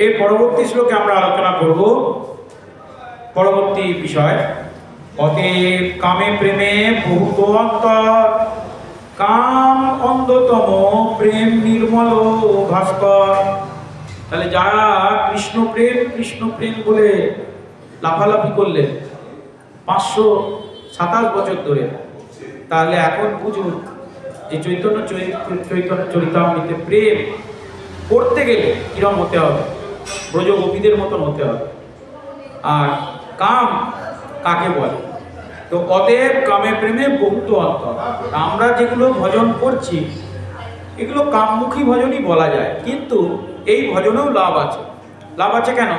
এর পরবর্তী শ্লোকে আমরা আলোচনা করব পরবর্তী বিষয়। অতএব কামে প্রেমে বহুত অন্তর, কাম অন্ধতম, প্রেম নির্মল ভাস্কর। তাহলে যারা কৃষ্ণ প্রেম বলে লাফালাফি করলেন 527 বছর ধরে, তাহলে এখন বুঝুন যে চৈতন্য চরিতামৃতে প্রেম করতে গেলে কিরম হতে হবে, ব্রজ গোপীদের মতন হতে হবে। আর কাম কাকে বলে? তো অতএব কামে প্রেমে বহুত অন্তর। আমরা যেগুলো ভজন করছি এগুলো কামমুখী ভজনই বলা যায়, কিন্তু এই ভজনেও লাভ আছে। লাভ আছে কেন?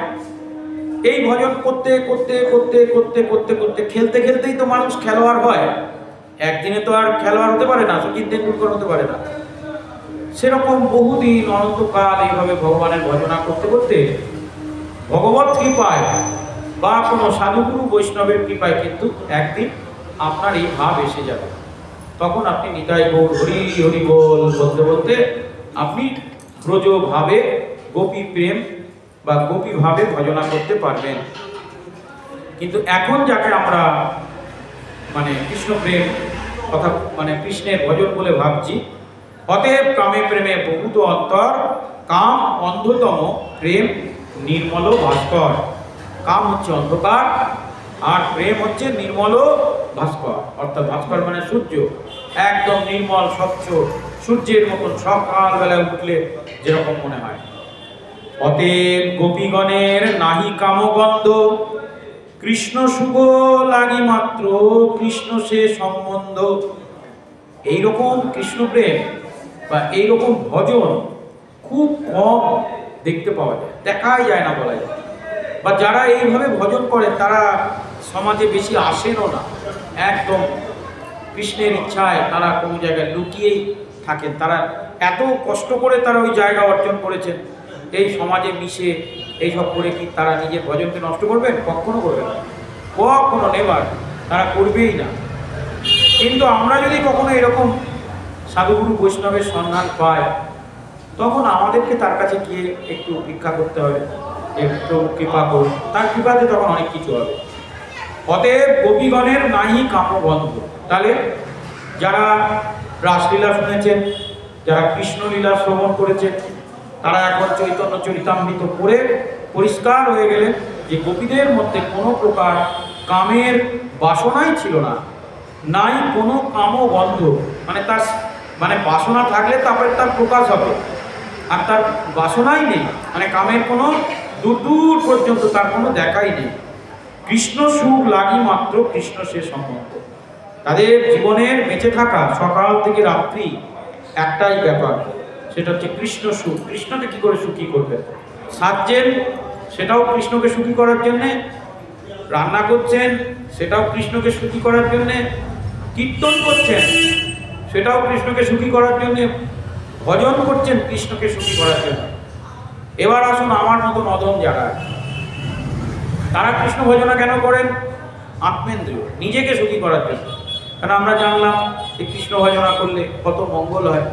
এই ভজন করতে করতে করতে করতে করতে করতে খেলতে খেলতেই তো মানুষ খেলোয়াড় হয়। একদিনে তো আর খেলোয়াড় হতে পারে না, সচিন তেন্ডুলকর হতে পারে না। সেরকম বহুদিন অনন্তকাল এইভাবে ভগবানের ভজনা করতে করতে ভগবত কৃপায় বা কোনো সাধুগুরু বৈষ্ণবের কৃপায় কিন্তু একদিন আপনার এই ভাব এসে যাবে। তখন আপনি নিতাই গৌর হরি হরি বল বলতে বলতে আপনি ব্রজ ভাবে গোপী প্রেম বা গোপী ভাবে ভজনা করতে পারবেন। কিন্তু এখন যাকে আমরা কৃষ্ণ প্রেম কথা কৃষ্ণের ভজন বলে ভাবছি, অতএব কামে প্রেমে বহুত অন্তর, কাম অন্ধতম, প্রেম নির্মল ভাস্কর। কাম হচ্ছে অন্ধকার আর প্রেম হচ্ছে নির্মল ভাস্কর, অর্থাৎ ভাস্কর মানে সূর্য, একদম নির্মল স্বচ্ছ সূর্যের মতন সকালবেলায় উঠলে যেরকম মনে হয়। অতএব গোপীগণের নাহি কামগন্ধ, কৃষ্ণ শুভ লাগি মাত্র, কৃষ্ণ সে সম্বন্ধ। এইরকম কৃষ্ণ প্রেম বা এইরকম ভজন খুব কম দেখতে পাওয়া যায়, দেখাই যায় না বলা যায়। বা যারা এইভাবে ভজন করেন তারা সমাজে বেশি আসেনও না, একদম কৃষ্ণের ইচ্ছায় তারা কোনো জায়গায় লুকিয়েই থাকেন। তারা এত কষ্ট করে তারা ওই জায়গা অর্জন করেছেন, এই সমাজে মিশে এইসব করে কি তারা নিজের ভজনকে নষ্ট করবেন? কখনো করবেন না, কখনো নেবার, তারা করবেই না। কিন্তু আমরা যদি কখনো এরকম সাধুগুরু বৈষ্ণবের সন্ধান পাই, তখন আমাদেরকে তার কাছে গিয়ে একটু ভিক্ষা করতে হবে, একটু কৃপা করুন, তার কৃপাতে তখন অনেক কিছু হবে। অতএব গোপীগণের নাহি কামবন্ধ। তাহলে যারা রাসলীলা শুনেছেন, যারা কৃষ্ণলীলা শ্রবণ করেছেন, তারা এখন চৈতন্য চরিতামৃত পড়ে পরিষ্কার হয়ে গেলেন যে গোপীদের মধ্যে কোনো প্রকার কামের বাসনাই ছিল না, নাই কোনো কামবন্ধ। তার বাসনা থাকলে তারপরে তার প্রকাশ হবে, আর তার বাসনাই নেই, কামের কোনো দূর দূর পর্যন্ত তার কোনো দেখাই নেই। কৃষ্ণ সুখ লাগি মাত্র, কৃষ্ণ সে সম্বন্ধ। তাদের জীবনের বেঁচে থাকা সকাল থেকে রাত্রি একটাই ব্যাপার, সেটা হচ্ছে কৃষ্ণ সুখ। কৃষ্ণকে কি করে সুখী করবেন? সাজছেন সেটাও কৃষ্ণকে সুখী করার জন্যে, রান্না করছেন সেটাও কৃষ্ণকে সুখী করার জন্যে, কীর্তন করছেন সেটাও কৃষ্ণকে সুখী করার জন্যে, ভজন করছেন কৃষ্ণকে সুখী করার জন্য। এবার আসুন আমার মতন অধম যারা, তারা কৃষ্ণ ভজনা কেন করেন? আত্মেন্দ্রিয়, নিজেকে সুখী করার জন্য। কারণ আমরা জানলাম যে কৃষ্ণ ভজনা করলে কত মঙ্গল হয়,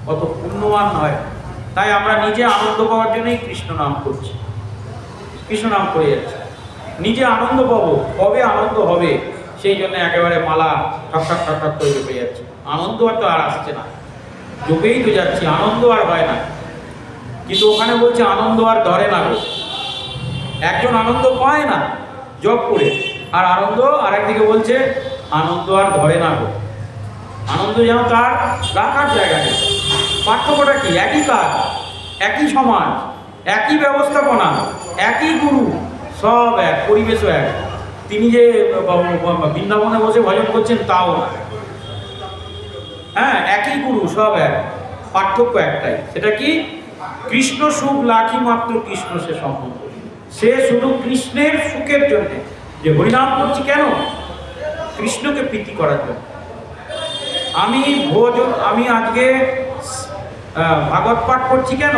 কত পুণ্যবান হয়, তাই আমরা নিজে আনন্দ পাওয়ার জন্যই কৃষ্ণ নাম করছি, কৃষ্ণ নাম করে যাচ্ছি। নিজে আনন্দ পাবো, কবে আনন্দ হবে সেই জন্য একেবারে মালা ঠক ঠক ঠক ঠক করে জপে যাচ্ছে। আনন্দ আর আসছে না, জপেই তো যাচ্ছি, আনন্দ আর হয় না। কিন্তু ওখানে বলছে আনন্দ আর ধরে না গো। একজন আনন্দ পায় না জপ করে, আর আনন্দ আরেকদিকে বলছে আনন্দ আর ধরে না গো। আনন্দ যেন তার রাখার জায়গা নেই। পার্থক্যটা কি? একই কাজ, একই সমাজ, একই ব্যবস্থাপনা, একই গুরু, সব এক, পরিবেশও এক। তিনি যে বৃন্দাবনে বসে ভজন করছেন তাও না, হ্যাঁ একই গুরু, সব এক, পার্থক্য একটাই। সেটা কি? কৃষ্ণ সুখ লাখি মাত্র, কৃষ্ণ সে সম্বন্ধ। সে শুধু কৃষ্ণের সুখের জন্যে যে হরিনাম করছি, কেন? কৃষ্ণকে প্রীতি করার জন্য। আমি আজকে ভাগবত পাঠ করছি কেন?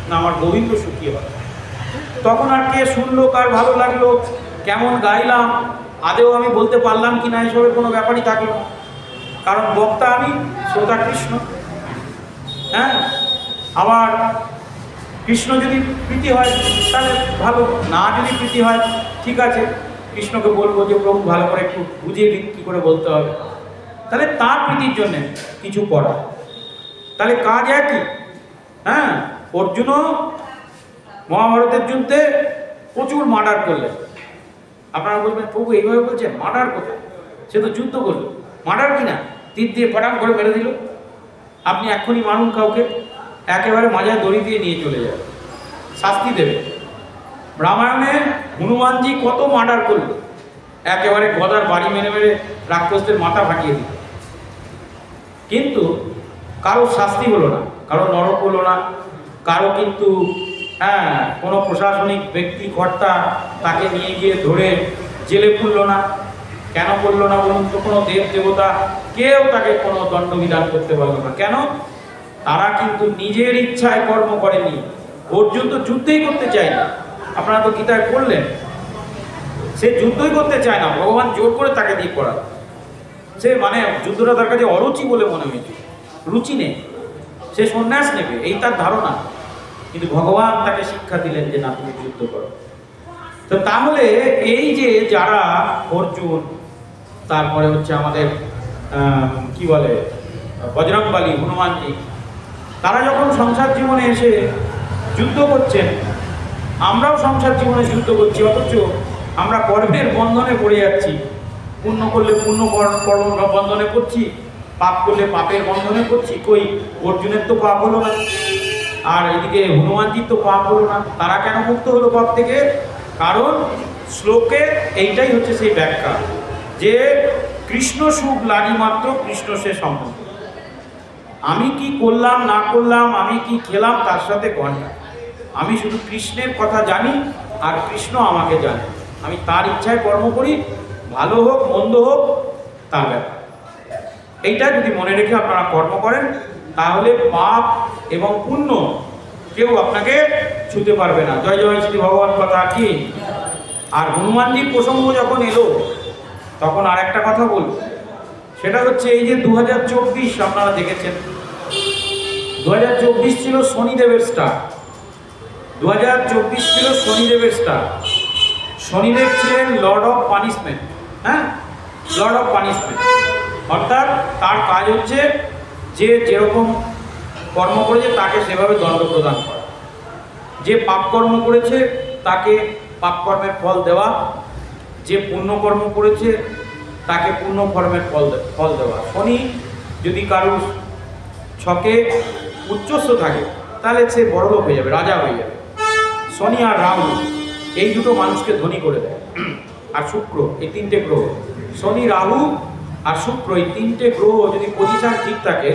না আমার গোবিন্দ সুখী হয়। তখন আর কে শুনলো, কার ভালো লাগলো, কেমন গাইলাম, আদেও আমি বলতে পারলাম কি না, এসবের কোনো ব্যাপারই থাকলো না। কারণ বক্তা আমি, শ্রোতা কৃষ্ণ। হ্যাঁ, আবার কৃষ্ণ যদি প্রীতি হয় তাহলে ভালো, না যদি প্রীতি হয় ঠিক আছে, কৃষ্ণকে বলবো যে প্রভু ভালো করে একটু বুঝিয়ে দিন কী করে বলতে হবে, তাহলে তার প্রীতির জন্যে কিছু করা, তাহলে কাজ একই। হ্যাঁ, অর্জুনও মহাভারতের যুদ্ধে প্রচুর মার্ডার করলেন। আপনারা বলবেন প্রভু এইভাবে বলছেন, মার্ডার কোথায়? সে তো যুদ্ধ করলো, মার্ডার কিনা তীর দিয়ে পটাম করে মেরে দিল। আপনি এক্ষুনি মারুন কাউকে, একেবারে মাজায় দড়ি দিয়ে নিয়ে চলে যাবে, শাস্তি দেবে। রামায়ণে হনুমানজি কত মার্ডার করলো, একেবারে গদার বাড়ি মেরে মেরে রাক্ষসদের মাথা ফাটিয়ে দিল, কিন্তু কারো শাস্তি হলো না, কারো নরক হলো না, কারো কিন্তু কোনো প্রশাসনিক ব্যক্তি কর্তা তাকে নিয়ে গিয়ে ধরে জেলে পুরল না। কেন করলো না বলুন তো? কোনো দেব দেবতা কেউ তাকে কোনো দণ্ডবিধান করতে পারলো না। কেন? তারা কিন্তু নিজের ইচ্ছায় কর্ম করেনি। অর্জুন তো যুদ্ধই করতে চায় না, আপনারা তো গীতায় পড়লেন, সে যুদ্ধই করতে চায় না, ভগবান জোর করে তাকে দিয়ে করা। সে মানে যুদ্ধটা তার কাছে অরুচি বলে মনে হয়েছে, রুচি নেই, সে সন্ন্যাস নেবে এই তার ধারণা, কিন্তু ভগবান তাকে শিক্ষা দিলেন যে না, তুমি যুদ্ধ করো। তো তাহলে এই যে যারা অর্জুন, তারপরে হচ্ছে আমাদের কি বলে বজরংবলী, হনুমানজি, তারা যখন সংসার জীবনে এসে যুদ্ধ করছেন, আমরাও সংসার জীবনে যুদ্ধ করছি, অথচ আমরা কর্মের বন্ধনে পড়ে যাচ্ছি। পুণ্য করলে পুণ্য কর্ম বন্ধনে পড়ছি, পাপ করলে পাপের বন্ধনে পড়ছি। কই অর্জুনের তো পাপ হলো না, আর এদিকে হনুমানজির তো পাপ হলো না। তারা কেন মুক্ত হলো পাপ থেকে? কারণ শ্লোকে এইটাই হচ্ছে সেই ব্যাখ্যা যে কৃষ্ণ সুখ লাগি মাত্র কৃষ্ণ সে সম্বন্ধ। আমি কি করলাম না করলাম, আমি কি খেলাম তার সাথে ঘন্টা, আমি শুধু কৃষ্ণের কথা জানি আর কৃষ্ণ আমাকে জানে। আমি তার ইচ্ছায় কর্ম করি, ভালো হোক মন্দ হোক তার ব্যাপার। এইটা যদি মনে রেখে আপনারা কর্ম করেন, তাহলে পাপ এবং পুণ্য কেউ আপনাকে ছুতে পারবে না। জয় জয় শ্রী ভগবান কথা কি। আর হনুমানজির প্রসঙ্গ যখন এলো, তখন আর একটা কথা বলব, সেটা হচ্ছে এই যে 2024 আপনারা দেখেছেন, 2024 ছিল শনিদেবের স্টার। 2024 ছিল শনিদেবের স্টার। শনিদেব ছিলেন লর্ড অফ পানিশমেন্ট। হ্যাঁ, লর্ড অফ পানিশমেন্ট, অর্থাৎ তার কাজ হচ্ছে যে যেরকম কর্ম করেছে তাকে সেভাবে দণ্ড প্রদান করা, যে পাপ কর্ম করেছে তাকে পাপ কর্মের ফল দেওয়া, যে পুণ্যকর্ম করেছে তাকে পুণ্য কর্মের ফল দেওয়া। শনি যদি কারুর ছকে উচ্চস্থ থাকে তাহলে সে বড়লোক হয়ে যাবে, রাজা হয়ে যাবে। শনি আর রাহু এই দুটো মানুষকে ধনী করে দেয়। আর শুক্র, এই তিনটে গ্রহ, শনি রাহু আর শুক্র, এই তিনটে গ্রহ যদি পজিশন ঠিক থাকে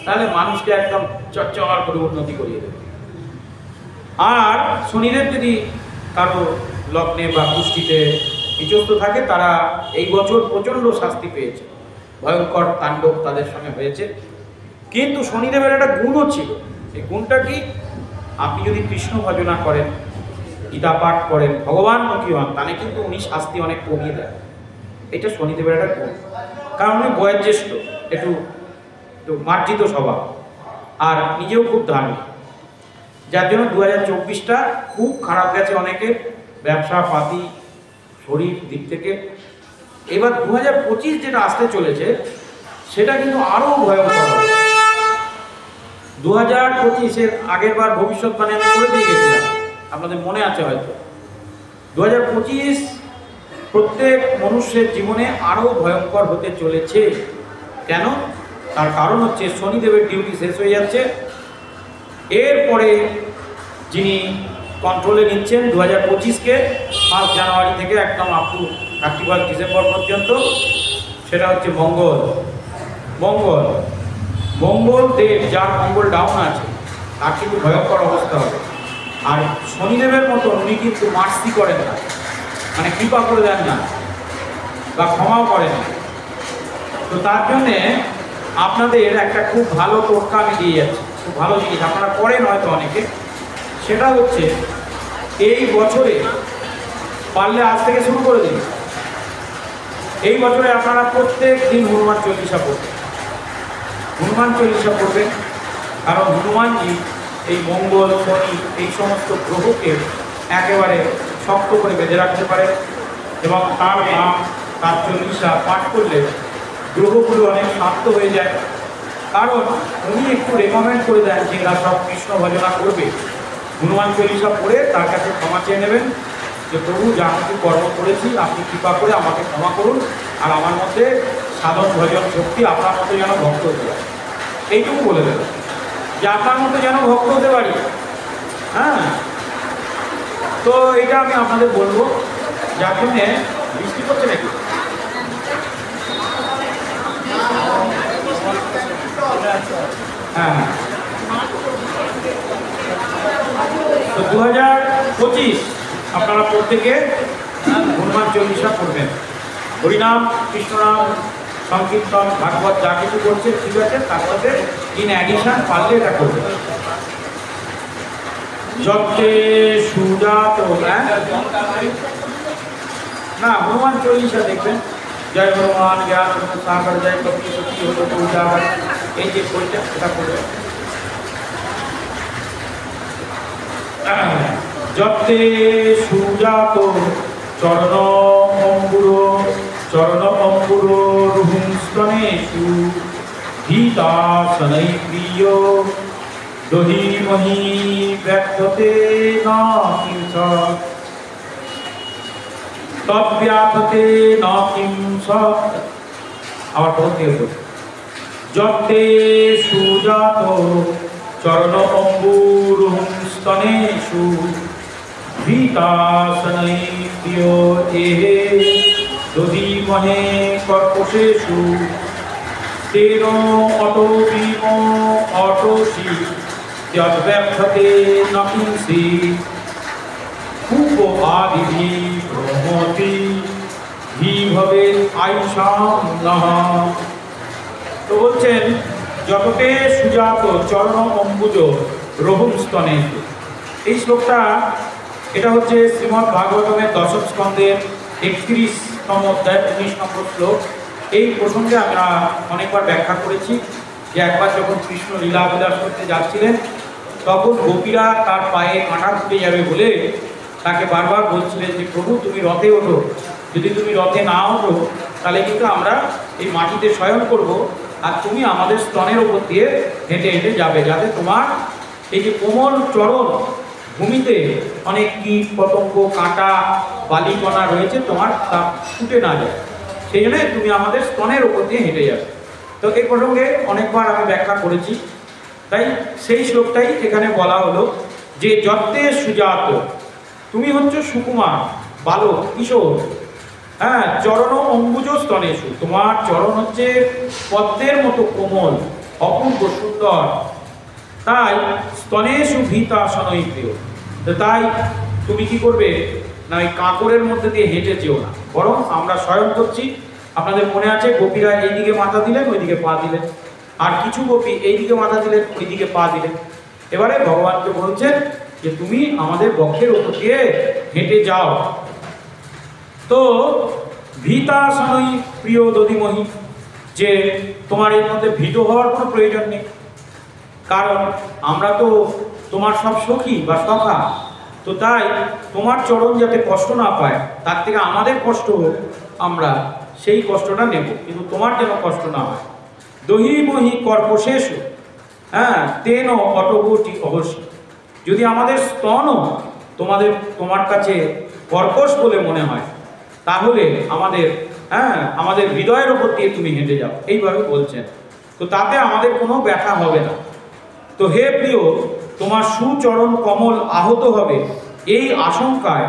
তাহলে মানুষকে একদম চটচমার করে উন্নতি করিয়ে দেবে। আর শনিদেব যদি কারো লগ্নে বা পুষ্টিতে নিচস্থ থাকে, তারা এই বছর প্রচণ্ড শাস্তি পেয়েছে, ভয়ঙ্কর তাণ্ডব তাদের সঙ্গে হয়েছে। কিন্তু শনিদেবের একটা গুণও ছিল, এই গুণটা কি? আপনি যদি কৃষ্ণ ভজনা করেন, গীতা পাঠ করেন, ভগবানমুখী হন, তাহলে কিন্তু উনি শাস্তি অনেক কমিয়ে দেন। এটা শনিদেবের একটা গুণ, কারণ উনি বয়োজ্যেষ্ঠ, একটু মার্জিত স্বভাব, আর নিজেও খুব ধার্মিক, যার জন্য 2024টা খুব খারাপ গেছে অনেকের, ব্যবসা পাতি শরীর দিক থেকে। এবার 2025 যেটা আসতে চলেছে সেটা কিন্তু আরও ভয়ঙ্কর হবে। 2025-এর আগের বার ভবিষ্যৎবাণী আমি করে দিয়ে গেছিলাম, আপনাদের মনে আছে হয়তো। 2025 প্রত্যেক মানুষের জীবনে আরও ভয়ঙ্কর হতে চলেছে। কেন? তার কারণ হচ্ছে শনিদেবের ডিউটি শেষ হয়ে যাচ্ছে। এরপরে যিনি কন্ট্রোলে নিচ্ছেন 2025-কে 5 জানুয়ারি থেকে একদম আপ টু 31 ডিসেম্বর পর্যন্ত, সেটা হচ্ছে মঙ্গল। মঙ্গল দেব, যার মঙ্গল ডাউন আছে, তার কিন্তু ভয়ঙ্কর অবস্থা হবে। আর শনিদেবের মতো উনি কিন্তু মার্সি করেন না, মানে কৃপা করে দেন না বা ক্ষমাও করেন না। তো তার জন্যে আপনাদের একটা খুব ভালো টোটকা আমি দিয়ে যাচ্ছি, খুব ভালো জিনিস, আপনারা করেন হয়তো অনেকে। সেটা হচ্ছে এই বছরে পারলে আজ থেকে শুরু করে দিন, এই বছরে আপনারা প্রত্যেক দিন হনুমান চল্লিশা পড়বেন। হনুমান চল্লিশা পড়বেন, কারণ হনুমানজি এই মঙ্গল শনি এই সমস্ত গ্রহকে একেবারে শক্ত করে বেঁধে রাখতে পারে এবং তার নাম তার চল্লিশা পাঠ করলে গ্রহগুলো অনেক শান্ত হয়ে যায়। কারণ উনি একটু রেকমেন্ড করে দেন যে এরা সব কৃষ্ণ ভজনা করবে, হনুমান চল্লিশা পড়ে তার কাছে ক্ষমা চেয়ে নেবেন যে প্রভু যা কিছু কর্ম করেছি আপনি কৃপা করে আমাকে ক্ষমা করুন, আর আমার মধ্যে সাধন ভজন শক্তি আপনার মতো যেন ভক্ত হতে পারে। এইটুকু বলে দেবেন যে আপনার মতো যেন ভক্ত হতে পারি। হ্যাঁ, তো এটা আমি আপনাদের বলবো। যার জন্যে বৃষ্টি করছে নাকি? হ্যাঁ, তো 2025 আপনারা প্রত্যেকে হনুমান চল্লিশা করবেন, হরিনাম কৃষ্ণনাম সংকীর্তন ভাগবত যা কিছু করছে ঠিক আছে, তার সাথে ইন অ্যাডিশন পারলে এটা করবে। যতে সুজাত না হনুমান চল্লিশা দেখবেন, জয় হনুমান জ্ঞান সাগর জয় কপি সখী হলো পূজা, এই যে বইটা সেটা করবে। যতে সুজাত চরণ অম্বুর রুহুস্তনেষু ভীতাসनै প্রিয় দহিমহি ব্যক্ততে না কিঞ্চ তদ্ব্যাপতে না কিঞ্চ। আবার বলতে হবে, যতে সুজাত চরণ অম্বুর স্তনেষু ভীতাসनै প্রিয় এহে দধিমহে কর্কশেষু তেন অটোবিম অটোষি যদ্ব্যক্ষতে ন কিঞ্চি কূপ আদিভি ব্রহ্মতি হি ভবেৎ আয়ুষাম নঃ। তো বলছেন যততে সুজাত চরণ অম্বুজ রহুম স্তনে। এই শ্লোকটা এটা হচ্ছে শ্রীমদ্ ভাগবতমের দশম স্কন্ধের 31তম অধ্যায় 19 নম্বর শ্লোক। এই প্রসঙ্গে আমরা অনেকবার ব্যাখ্যা করেছি যে একবার যখন কৃষ্ণ লীলা বিলাস করতে যাচ্ছিলেন তখন গোপীরা তার পায়ে কাঁটা ফুটে যাবে বলে তাকে বারবার বলছিলেন যে প্রভু তুমি রথে ওঠো, যদি তুমি রথে না ওঠো তাহলে কিন্তু আমরা এই মাটিতে শয়ন করব, আর তুমি আমাদের স্তনের ওপর দিয়ে হেঁটে হেঁটে যাবে, যাতে তোমার এই যে কোমল চরণ ভূমিতে অনেক কীট পতঙ্গ কাঁটা বালিকণা রয়েছে তোমার তা ফুটে না যায়, সেই জন্য তুমি আমাদের স্তনের ওপর দিয়ে হেঁটে যাবে। তো এই প্রসঙ্গে অনেকবার আমি ব্যাখ্যা করেছি, তাই সেই শ্লোকটাই এখানে বলা হলো যে যত্তে সুজাত, তুমি হচ্ছে সুকুমার বালক কিশোর, হ্যাঁ, চরণ অম্বুজ স্তনেষু, তোমার চরণ হচ্ছে পদ্মের মতো কোমল অপূর্ব সুন্দর, তাই স্তনেষু ভীতাসনৈ প্রিয়। তাই তুমি কি করবে না ওই কাঁকড়ের মধ্যে দিয়ে হেঁটে যেও না, বরং আমরা শয়ন করছি। আপনাদের মনে আছে গোপীরা এইদিকে মাথা দিলেন ওইদিকে পা দিলেন, আর কিছু গোপী এইদিকে মাথা দিলেন ওইদিকে পা দিলেন। এবারে ভগবানকে বলছেন যে তুমি আমাদের বক্ষের উপর দিয়ে হেঁটে যাও। তো ভীতাসনৈ প্রিয় দধিমহি, যে তোমার এর মধ্যে ভীত হওয়ার কোনো প্রয়োজন নেই, কারণ আমরা তো তোমার সব সখী বা সখা, তো তাই তোমার চরণ যাতে কষ্ট না পায় তার থেকে আমাদের কষ্ট হোক, আমরা সেই কষ্টটা নেব, কিন্তু তোমার যেন কষ্ট না হয়। দহিমহি কর্কশেষু, হ্যাঁ, তেন অটগতি অবশ্যই, যদি আমাদের স্তনও তোমার কাছে কর্কশ বলে মনে হয় তাহলে আমাদের হৃদয়ের ওপর দিয়ে তুমি হেঁটে যাও, এইভাবে বলছেন। তো তাতে আমাদের কোনো ব্যথা হবে না। তো হে প্রিয়, তোমার সুচরণ কমল আহত হবে এই আশঙ্কায়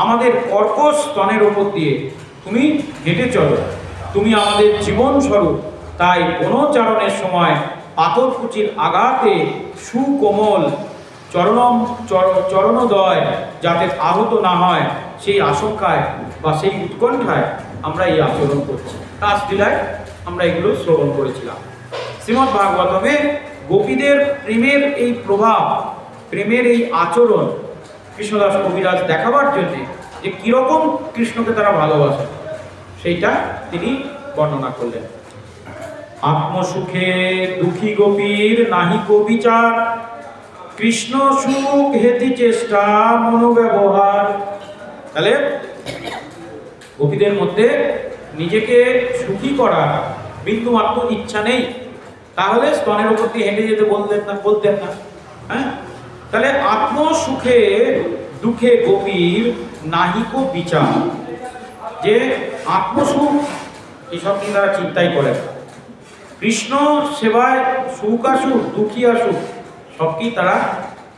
আমাদের কর্কশ স্তনের ওপর দিয়ে তুমি হেঁটে চলো, তুমি আমাদের জীবন স্বরূপ, তাই বনচারণের সময় পাথরকুচির আঘাতে সুকোমল চরণোদয় যাতে আহত না হয় সেই আশঙ্কায় বা সেই উৎকণ্ঠায় আমরা এই আচরণ করছি। রাসলীলায় আমরা এগুলো শ্রবণ করেছিলাম। শ্রীমদ্ ভাগবতমে গোপীদের প্রেমের এই প্রভাব, প্রেমের এই আচরণ কৃষ্ণদাস কবিরাজ দেখাবার জন্যে যে কীরকম কৃষ্ণকে তারা ভালোবাসে সেইটা তিনি বর্ণনা করলেন। আত্মসুখে দুঃখী গোপীর নাহিক বিচার, কৃষ্ণ সুখ হেতু চেষ্টা মনোব্যবহার। তাহলে গোপীদের মধ্যে নিজেকে সুখী করার বিন্দু মাত্র ইচ্ছা নেই, তাহলে স্তনের উপর দিয়ে হেঁটে যেতে বলতেন না। হ্যাঁ, তাহলে আত্মসুখে দুঃখে গোপীর নাহিক বিচার, যে আত্মসুখ এসব নিয়ে তারা চিন্তাই করে। কৃষ্ণ সেবায় সুখ আসুক দুঃখী আসুক সবকেই তারা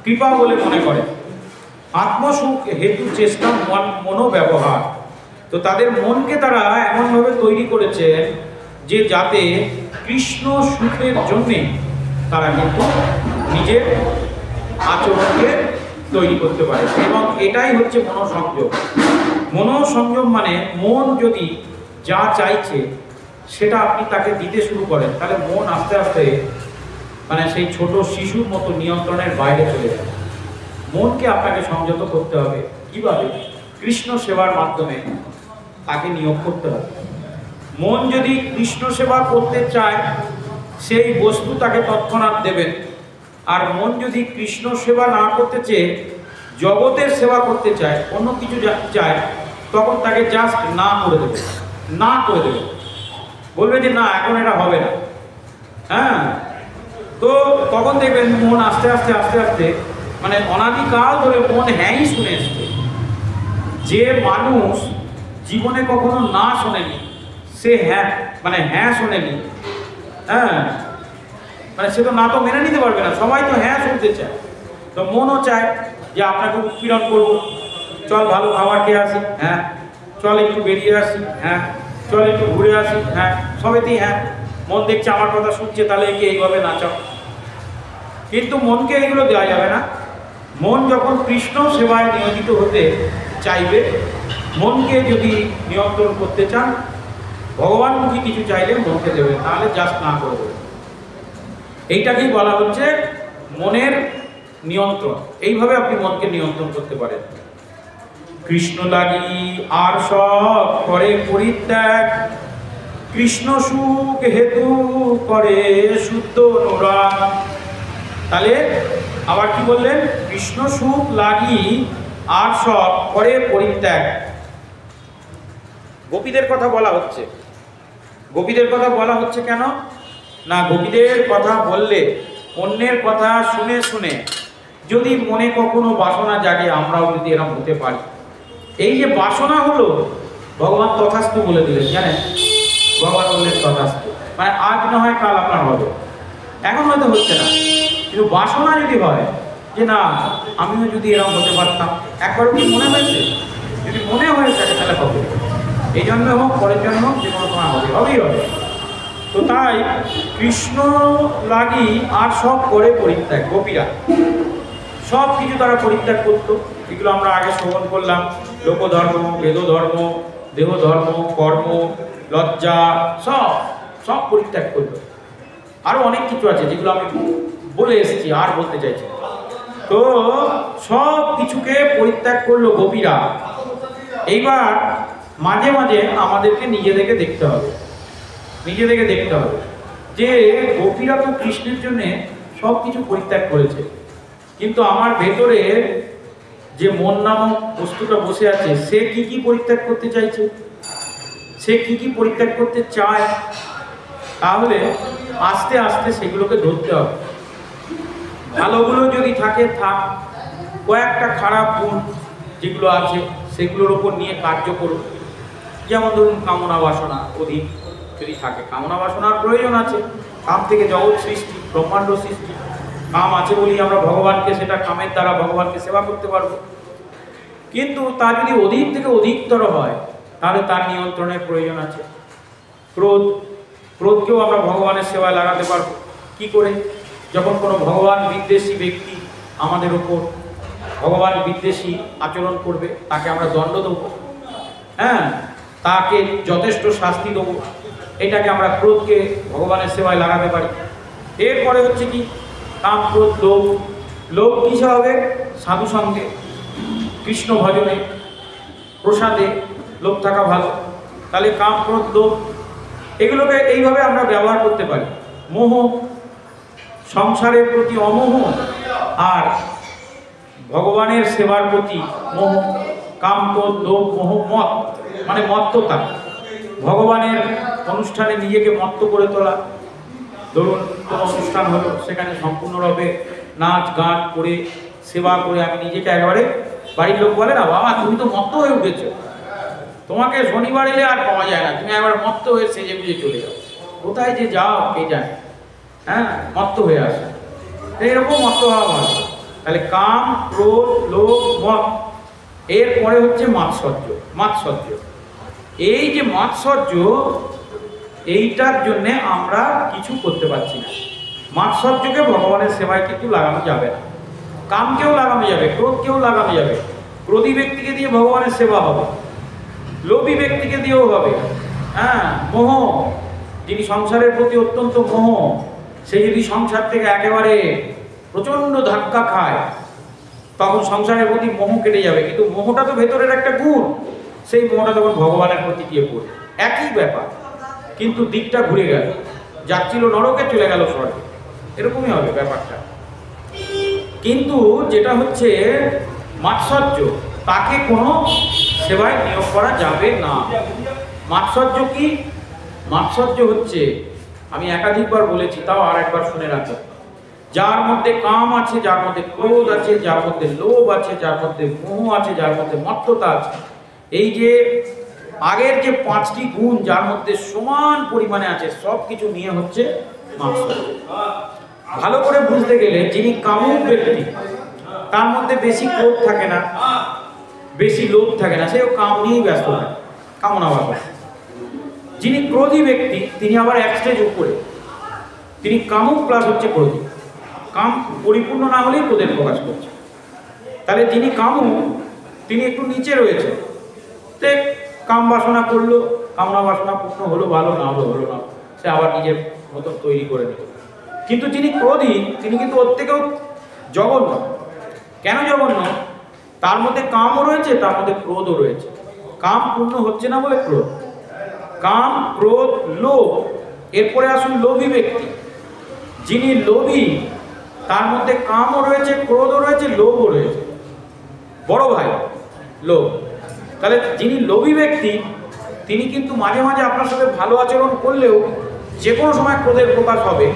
কৃপা বলে মনে করে। আত্মসুখ হেতু চেষ্টা মনোব্যবহার, তো তাদের মনকে তারা এমনভাবে তৈরি করেছে যে যাতে কৃষ্ণ সুখের জন্যে তারা কিন্তু নিজের আচরণকে তৈরি করতে পারে, এবং এটাই হচ্ছে মনোসংযোগ। মনোসংযোগ মানে মন যদি যা চাইছে সেটা আপনি তাকে দিতে শুরু করেন, তাহলে মন আস্তে আস্তে মানে সেই ছোট শিশুর মতো নিয়ন্ত্রণের বাইরে চলে যায়। মনকে আপনাকে সংযত করতে হবে। কিভাবে? কৃষ্ণ সেবার মাধ্যমে তাকে নিয়োগ করতে হবে। মন যদি কৃষ্ণ সেবা করতে চায় সেই বস্তু তাকে তৎক্ষণাৎ দেবেন, আর মন যদি কৃষ্ণ সেবা না করতে চেয়ে জগতের সেবা করতে চায়, অন্য কিছু চায়, তখন তাকে জাস্ট না করে দেবে, না করে দেবে, বলবে যে না এখন এটা হবে না। হ্যাঁ, তো তখন দেখবেন মন আস্তে আস্তে আস্তে আস্তে মানে অনাদিকাল ধরে মন হ্যাঁই শুনে এসছে। যে মানুষ জীবনে কখনো না শোনেনি সে হ্যাঁ মানে হ্যাঁ শোনেনি, হ্যাঁ মানে সে তো না তো মেনে নিতে পারবে না। সবাই তো হ্যাঁ শুনতে চায়, তো মনও চায় যে আপনাকে উৎপীড়ন করবো, চল ভালো খাবার খেয়ে আসি, হ্যাঁ চল একটু বেরিয়ে আসি, হ্যাঁ চল একটু ঘুরে আসি, হ্যাঁ সবেতেই হ্যাঁ। মন দেখছে আমার কথা শুনছে, তাহলে একে এইভাবে নাচাও। কিন্তু মনকে এগুলো দেওয়া যাবে না। মন যখন কৃষ্ণ সেবায় নিয়োজিত হতে চাইবে, মনকে যদি নিয়ন্ত্রণ করতে চান, ভগবানমুখী কিছু চাইলে মনকে দেবে, তাহলে জাস্ট না করে দেবে। এইটাকেই বলা হচ্ছে মনের নিয়ন্ত্রণ। এইভাবে আপনি মনকে নিয়ন্ত্রণ করতে পারেন। কৃষ্ণ লাগি আর সব করে পরিত্যাগ, কৃষ্ণ সুখ হেতু করে শুদ্ধ অনুরাগ। তাহলে আবার কি বললেন? কৃষ্ণ সুখ লাগি আর সব করে পরিত্যাগ। গোপীদের কথা বলা হচ্ছে। গোপীদের কথা বলা হচ্ছে কেন না, গোপীদের কথা বললে অন্যের কথা শুনে শুনে যদি মনে কখনো বাসনা জাগে, আমরাও যদি এরকম হতে পারি। এই যে বাসনা হলো, ভগবান তথাস্তু বলে দিলেন, জানেন? ভগবান বললেন তথাস্তু, মানে আজ না হয় কাল আপনার হবে। এখন হয়তো হচ্ছে না, কিন্তু বাসনা যদি হয় যে না আমিও যদি এরকম হতে পারতাম, একবারও কি মনে হয়েছে? যদি মনে হয়ে থাকে তাহলে হবে। এই জন্য হোক পরের জন্য হোক, যে কোনো সময় হবে, হবেই হবে। তো তাই কৃষ্ণ লাগি আর সব করে পরিত্যাগ। গোপীরা সব কিছু তারা পরিত্যাগ করতো, এগুলো আমরা আগে শ্রবণ করলাম। লোকধর্ম, বেদধর্ম, দেহধর্ম, কর্ম, লজ্জা, সব সব পরিত্যাগ করলো। আরো অনেক কিছু আছে যেগুলো আমি বলে এসেছি, আর বলতে চাইছি। তো সব কিছুকে পরিত্যাগ করলো গোপীরা। এইবার মাঝে মাঝে আমাদেরকে নিজেদেরকে দেখতে হবে, নিজেদেরকে দেখতে হবে যে গোপীরা তো কৃষ্ণের জন্য সব কিছু পরিত্যাগ করেছে, কিন্তু আমার ভেতরে যে মন নামক বস্তুটা বসে আছে, সে কি কি পরিত্যাগ করতে চাইছে, সে কি কি পরিত্যাগ করতে চায়। তাহলে আস্তে আস্তে সেগুলোকে ধরতে হবে। ভালোগুলো যদি থাকে থাক, কয়েকটা খারাপ গুণ যেগুলো আছে সেগুলোর উপর নিয়ে কার্য করুন। যেমন ধরুন কামনা বাসনা অধিক যদি থাকে, কামনা বাসনার প্রয়োজন আছে। কাম থেকে জগৎ সৃষ্টি, ব্রহ্মাণ্ড সৃষ্টি। কাম আছে বলেই আমরা ভগবানকে, সেটা কামের দ্বারা ভগবানকে সেবা করতে পারবো। কিন্তু তা যদি অধিক থেকে অধিকতর হয়, তাহলে তার নিয়ন্ত্রণের প্রয়োজন আছে। ক্রোধ, ক্রোধকেও আমরা ভগবানের সেবায় লাগাতে পারবো। কি করে? যখন কোনো ভগবান বিদ্বেষী ব্যক্তি আমাদের ওপর ভগবান বিদ্বেষী আচরণ করবে, তাকে আমরা দণ্ড দেবো, হ্যাঁ, তাকে যথেষ্ট শাস্তি দেবো। এটাকে আমরা ক্রোধকে ভগবানের সেবায় লাগাতে পারি। এরপরে হচ্ছে কি? কাম, ক্রোধ, লোভ। লোভ কিসে হবে? সাধু সঙ্গে, কৃষ্ণ ভজনে, প্রসাদে লোভ থাকা ভালো। তাহলে কাম, ক্রোধ, লোভ এগুলোকে এইভাবে আমরা ব্যবহার করতে পারি। মোহ, সংসারের প্রতি অমোহ আর ভগবানের সেবার প্রতি মোহ, কাম, ক্রোধ, লোভ, মোহ, মত মানে মত্ততা, ভগবানের অনুষ্ঠানে নিজেকে মত্ত করে তোলা। ধরুন কোনো অনুষ্ঠান হলো, সেখানে সম্পূর্ণরূপে নাচ গান করে সেবা করে আমি নিজেকে একেবারে, বাড়ির লোক বলে না, বাবা তুমি তো মত্ত হয়ে উঠেছো, তোমাকে শনিবার এলে আর পাওয়া যায় না, তুমি একবার মত্ত হয়ে সেজে গুজে চলে যাও, কোথায় যে যাও কে জানে, হ্যাঁ মত্ত হয়ে আসে। এইরকম মত্ত হওয়া ভালো। তাহলে কাম, ক্রোধ, লোভ, মত, এরপরে হচ্ছে মাৎসর্য। মাৎসর্য, এই যে মাৎসর্য, এইটার জন্যে আমরা কিছু করতে পারছি না। মাৎসর্যকে ভগবানের সেবায় কিন্তু লাগানো যাবে না। কামকেও লাগানো যাবে, ক্রোধকেও লাগানো যাবে। ক্রোধী ব্যক্তিকে দিয়ে ভগবানের সেবা হবে, লোভী ব্যক্তিকে দিয়েও হবে। হ্যাঁ, মোহ, যিনি সংসারের প্রতি অত্যন্ত মোহ, সে যদি সংসার থেকে একেবারে প্রচণ্ড ধাক্কা খায়, তখন সংসারের প্রতি মোহ কেটে যাবে। কিন্তু মোহটা তো ভেতরের একটা গুণ, সেই মোহটা তখন ভগবানের প্রতি গিয়ে পড়ে। একই ব্যাপার, কিন্তু দিকটা ঘুরে গেল, যাচ্ছিল নরকে চলে গেল স্বর্গে, এরকমই হবে ব্যাপারটা। কিন্তু যেটা হচ্ছে মাৎসর্য, তাকে কোনো সেবায় নিয়োগ করা যাবে না। মাৎসর্য কি? মাৎসর্য হচ্ছে, আমি একাধিকবার বলেছি, তাও আর একবার শুনে রাখো, যার মধ্যে কাম আছে, যার মধ্যে ক্রোধ আছে, যার মধ্যে লোভ আছে, যার মধ্যে মোহ আছে, যার মধ্যে মত্ততা আছে, এই যে আগের যে 5টি গুণ যার মধ্যে সমান পরিমাণে আছে, সব কিছু নিয়ে হচ্ছে মাৎসর্য। ভালো করে বুঝতে গেলে, যিনি কামুক ব্যক্তি, তার মধ্যে বেশি ক্রোধ থাকে না, বেশি লোভ থাকে না, সেও কাম নিয়েই ব্যস্ত থাকে, কামনা বাসনা। যিনি ক্রোধী ব্যক্তি, তিনি আবার এক স্টেজ উপরে, তিনি কামুক প্লাস হচ্ছে ক্রোধী। কাম পরিপূর্ণ না হলেই ক্রোধের প্রকাশ করছে। তাহলে যিনি কামুক, তিনি একটু নিচে রয়েছে, তে কাম বাসনা করলো, কামনা বাসনা পূর্ণ হলো, ভালো না হলো হলো না, সে আবার নিজের মতো তৈরি করে নিল। কিন্তু যিনি ক্রোধী, তিনি কিন্তু ওর থেকেও জঘন্য। কেন জঘন্য? তার মধ্যে কামও রয়েছে, তার মধ্যে ক্রোধও রয়েছে। কাম পূর্ণ হচ্ছে না বলে ক্রোধ। কাম, ক্রোধ, লোভ, এরপরে আসুন লোভী ব্যক্তি। যিনি লোভী, তার মধ্যে কামও রয়েছে, ক্রোধও রয়েছে, লোভও রয়েছে, বড় ভাই লোভ। তাহলে যিনি লোভী ব্যক্তি, তিনি কিন্তু মাঝে মাঝে আপনার সাথে ভালো আচরণ করলেও যে কোনো সময় ক্রোধের প্রকাশ হবে,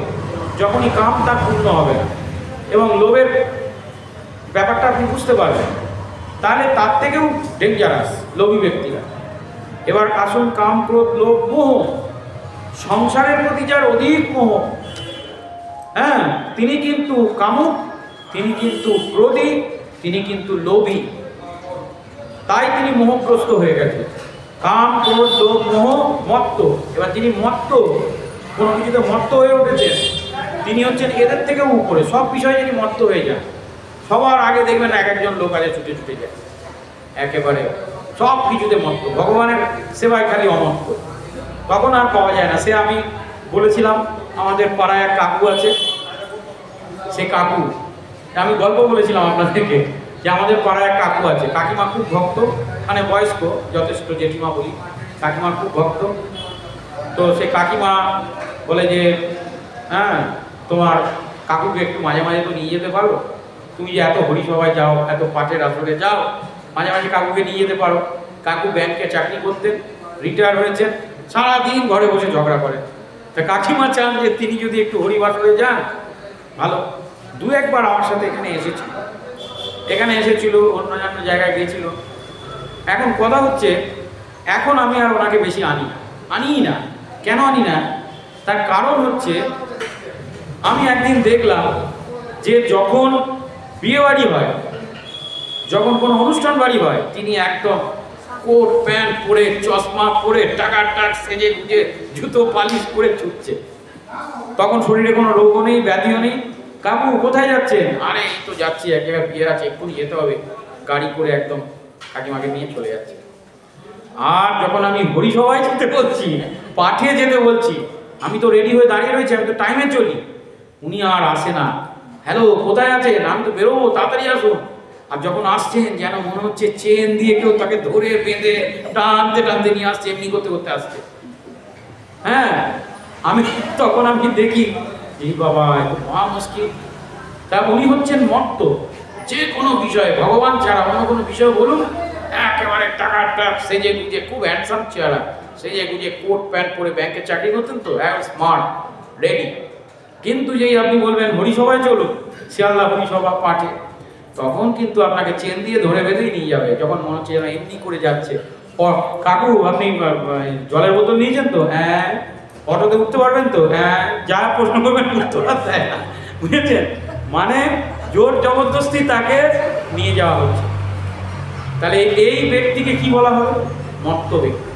যখনই কাম তার পূর্ণ হবে না, এবং লোভের ব্যাপারটা আপনি বুঝতে পারবেন। তাহলে তার থেকেও ডেঞ্জারাস লোভী ব্যক্তিরা। এবার আসুন কাম, ক্রোধ, লোভ, মোহ। সংসারের প্রতি যার অধিক মোহ, হ্যাঁ, তিনি কিন্তু কামুক, তিনি কিন্তু ক্রোধী, তিনি কিন্তু লোভী, তাই তিনি মোহগ্রস্ত হয়ে গেছে। কাম, ক্রোধ, লোভ, মোহ, মত্ত। এবার যিনি মত্ত, কোনো কিছুতে মত্ত হয়ে উঠেছেন, তিনি হচ্ছেন এদের থেকেও উপরে। সব বিষয়ে যিনি মত্ত হয়ে যান, সবার আগে দেখবেন এক একজন লোক আছে ছুটে ছুটে যায়, একেবারে সব কিছুতে মত্ত, ভগবানের সেবায় খালি অমত্ত, তখন আর পাওয়া যায় না। সে আমি বলেছিলাম, আমাদের পাড়ায় এক কাকু আছে, সে কাকু, আমি গল্প বলেছিলাম আপনাদেরকে যে আমাদের পাড়ায় এক কাকু আছে, কাকিমা খুব ভক্ত, মানে বয়স্ক, যথেষ্ট জেঠিমা বলি, কাকিমা খুব ভক্ত। তো সে কাকিমা বলে যে, হ্যাঁ তোমার কাকুকে একটু মাঝে মাঝে তো নিয়ে যেতে পারো, তুমি যে এত হরিসভায় যাও, এত পাঠের আসরে যাও, মাঝে মাঝে কাকুকে নিয়ে যেতে পারো। কাকু ব্যাংকে চাকরি করতেন, রিটায়ার হয়েছেন, সারাদিন ঘরে বসে ঝগড়া করে। তা কাকিমা চান যে তিনি যদি একটু হরিবাসরে যান, ভালো। দু একবার আমার সাথে এখানে এসেছিল, অন্য জায়গায় গিয়েছিল। এখন কথা হচ্ছে, এখন আমি আর ওনাকে বেশি আনিই না। কেন আনি না? তার কারণ হচ্ছে, আমি একদিন দেখলাম যে যখন বিয়ে বাড়ি হয়, যখন কোনো অনুষ্ঠান বাড়ি হয়, তিনি একদম কোট প্যান্ট পরে, চশমা পরে, টাকার টাক সেজে গুজে, জুতো পালিশ করে ছুটছে। তখন শরীরে কোনো রোগও নেই, ব্যাধিও নেই। কাকু কোথায় যাচ্ছেন? আরে এই তো যাচ্ছি, এক জায়গায় বিয়ে আছে, এক্ষুনি যেতে হবে। গাড়ি করে একদম কাকিমাকে নিয়ে চলে যাচ্ছে। আর যখন আমি হরিসভায় যেতে বলছি, পাঠে যেতে বলছি, আমি তো রেডি হয়ে দাঁড়িয়ে রয়েছি, আমি তো টাইমে চলি, উনি আর আসে না। হ্যালো, কোথায় আছেন? আমি তো বেরোবো, তাড়াতাড়ি আসুন। আর যখন আসছেন, যেন মনে হচ্ছে চেন দিয়ে কেউ তাকে ধরে বেঁধে টানতে টানতে নিয়ে আসছে, এমনি করতে করতে আসছে। হ্যাঁ, তখন আমি দেখি, এই বাবা, এত মহা মুশকিল। তা উনি হচ্ছেন মত্ত। যে কোনো বিষয়ে, ভগবান ছাড়া অন্য কোনো বিষয় বলুন, একেবারে টাকার টাক সেজে গুজে, খুব হ্যান্ডসাম চেহারা, সেজে গুজে কোট প্যান্ট পরে ব্যাংকে চাকরি করতেন তো, স্মার্ট রেডি। কিন্তু যেই আপনি বলবেন হরিসভায় চলুন, শিয়ালদা হরিসভা পাঠে, তখন কিন্তু আপনাকে চেন দিয়ে ধরে বেঁধেই নিয়ে যাবে। যখন মনে হচ্ছে যেন এমনি করে যাচ্ছে, কাকু আপনি জলের বোতল নিয়েছেন তো? হ্যাঁ। অটোতে উঠতে পারবেন তো? হ্যাঁ। যা প্রশ্ন করবেন উত্তর দেয় না, বুঝেছেন? মানে জোর জবরদস্তি তাকে নিয়ে যাওয়া হচ্ছে। তাহলে এই ব্যক্তিকে কি বলা হবে? মত্ত ব্যক্তি।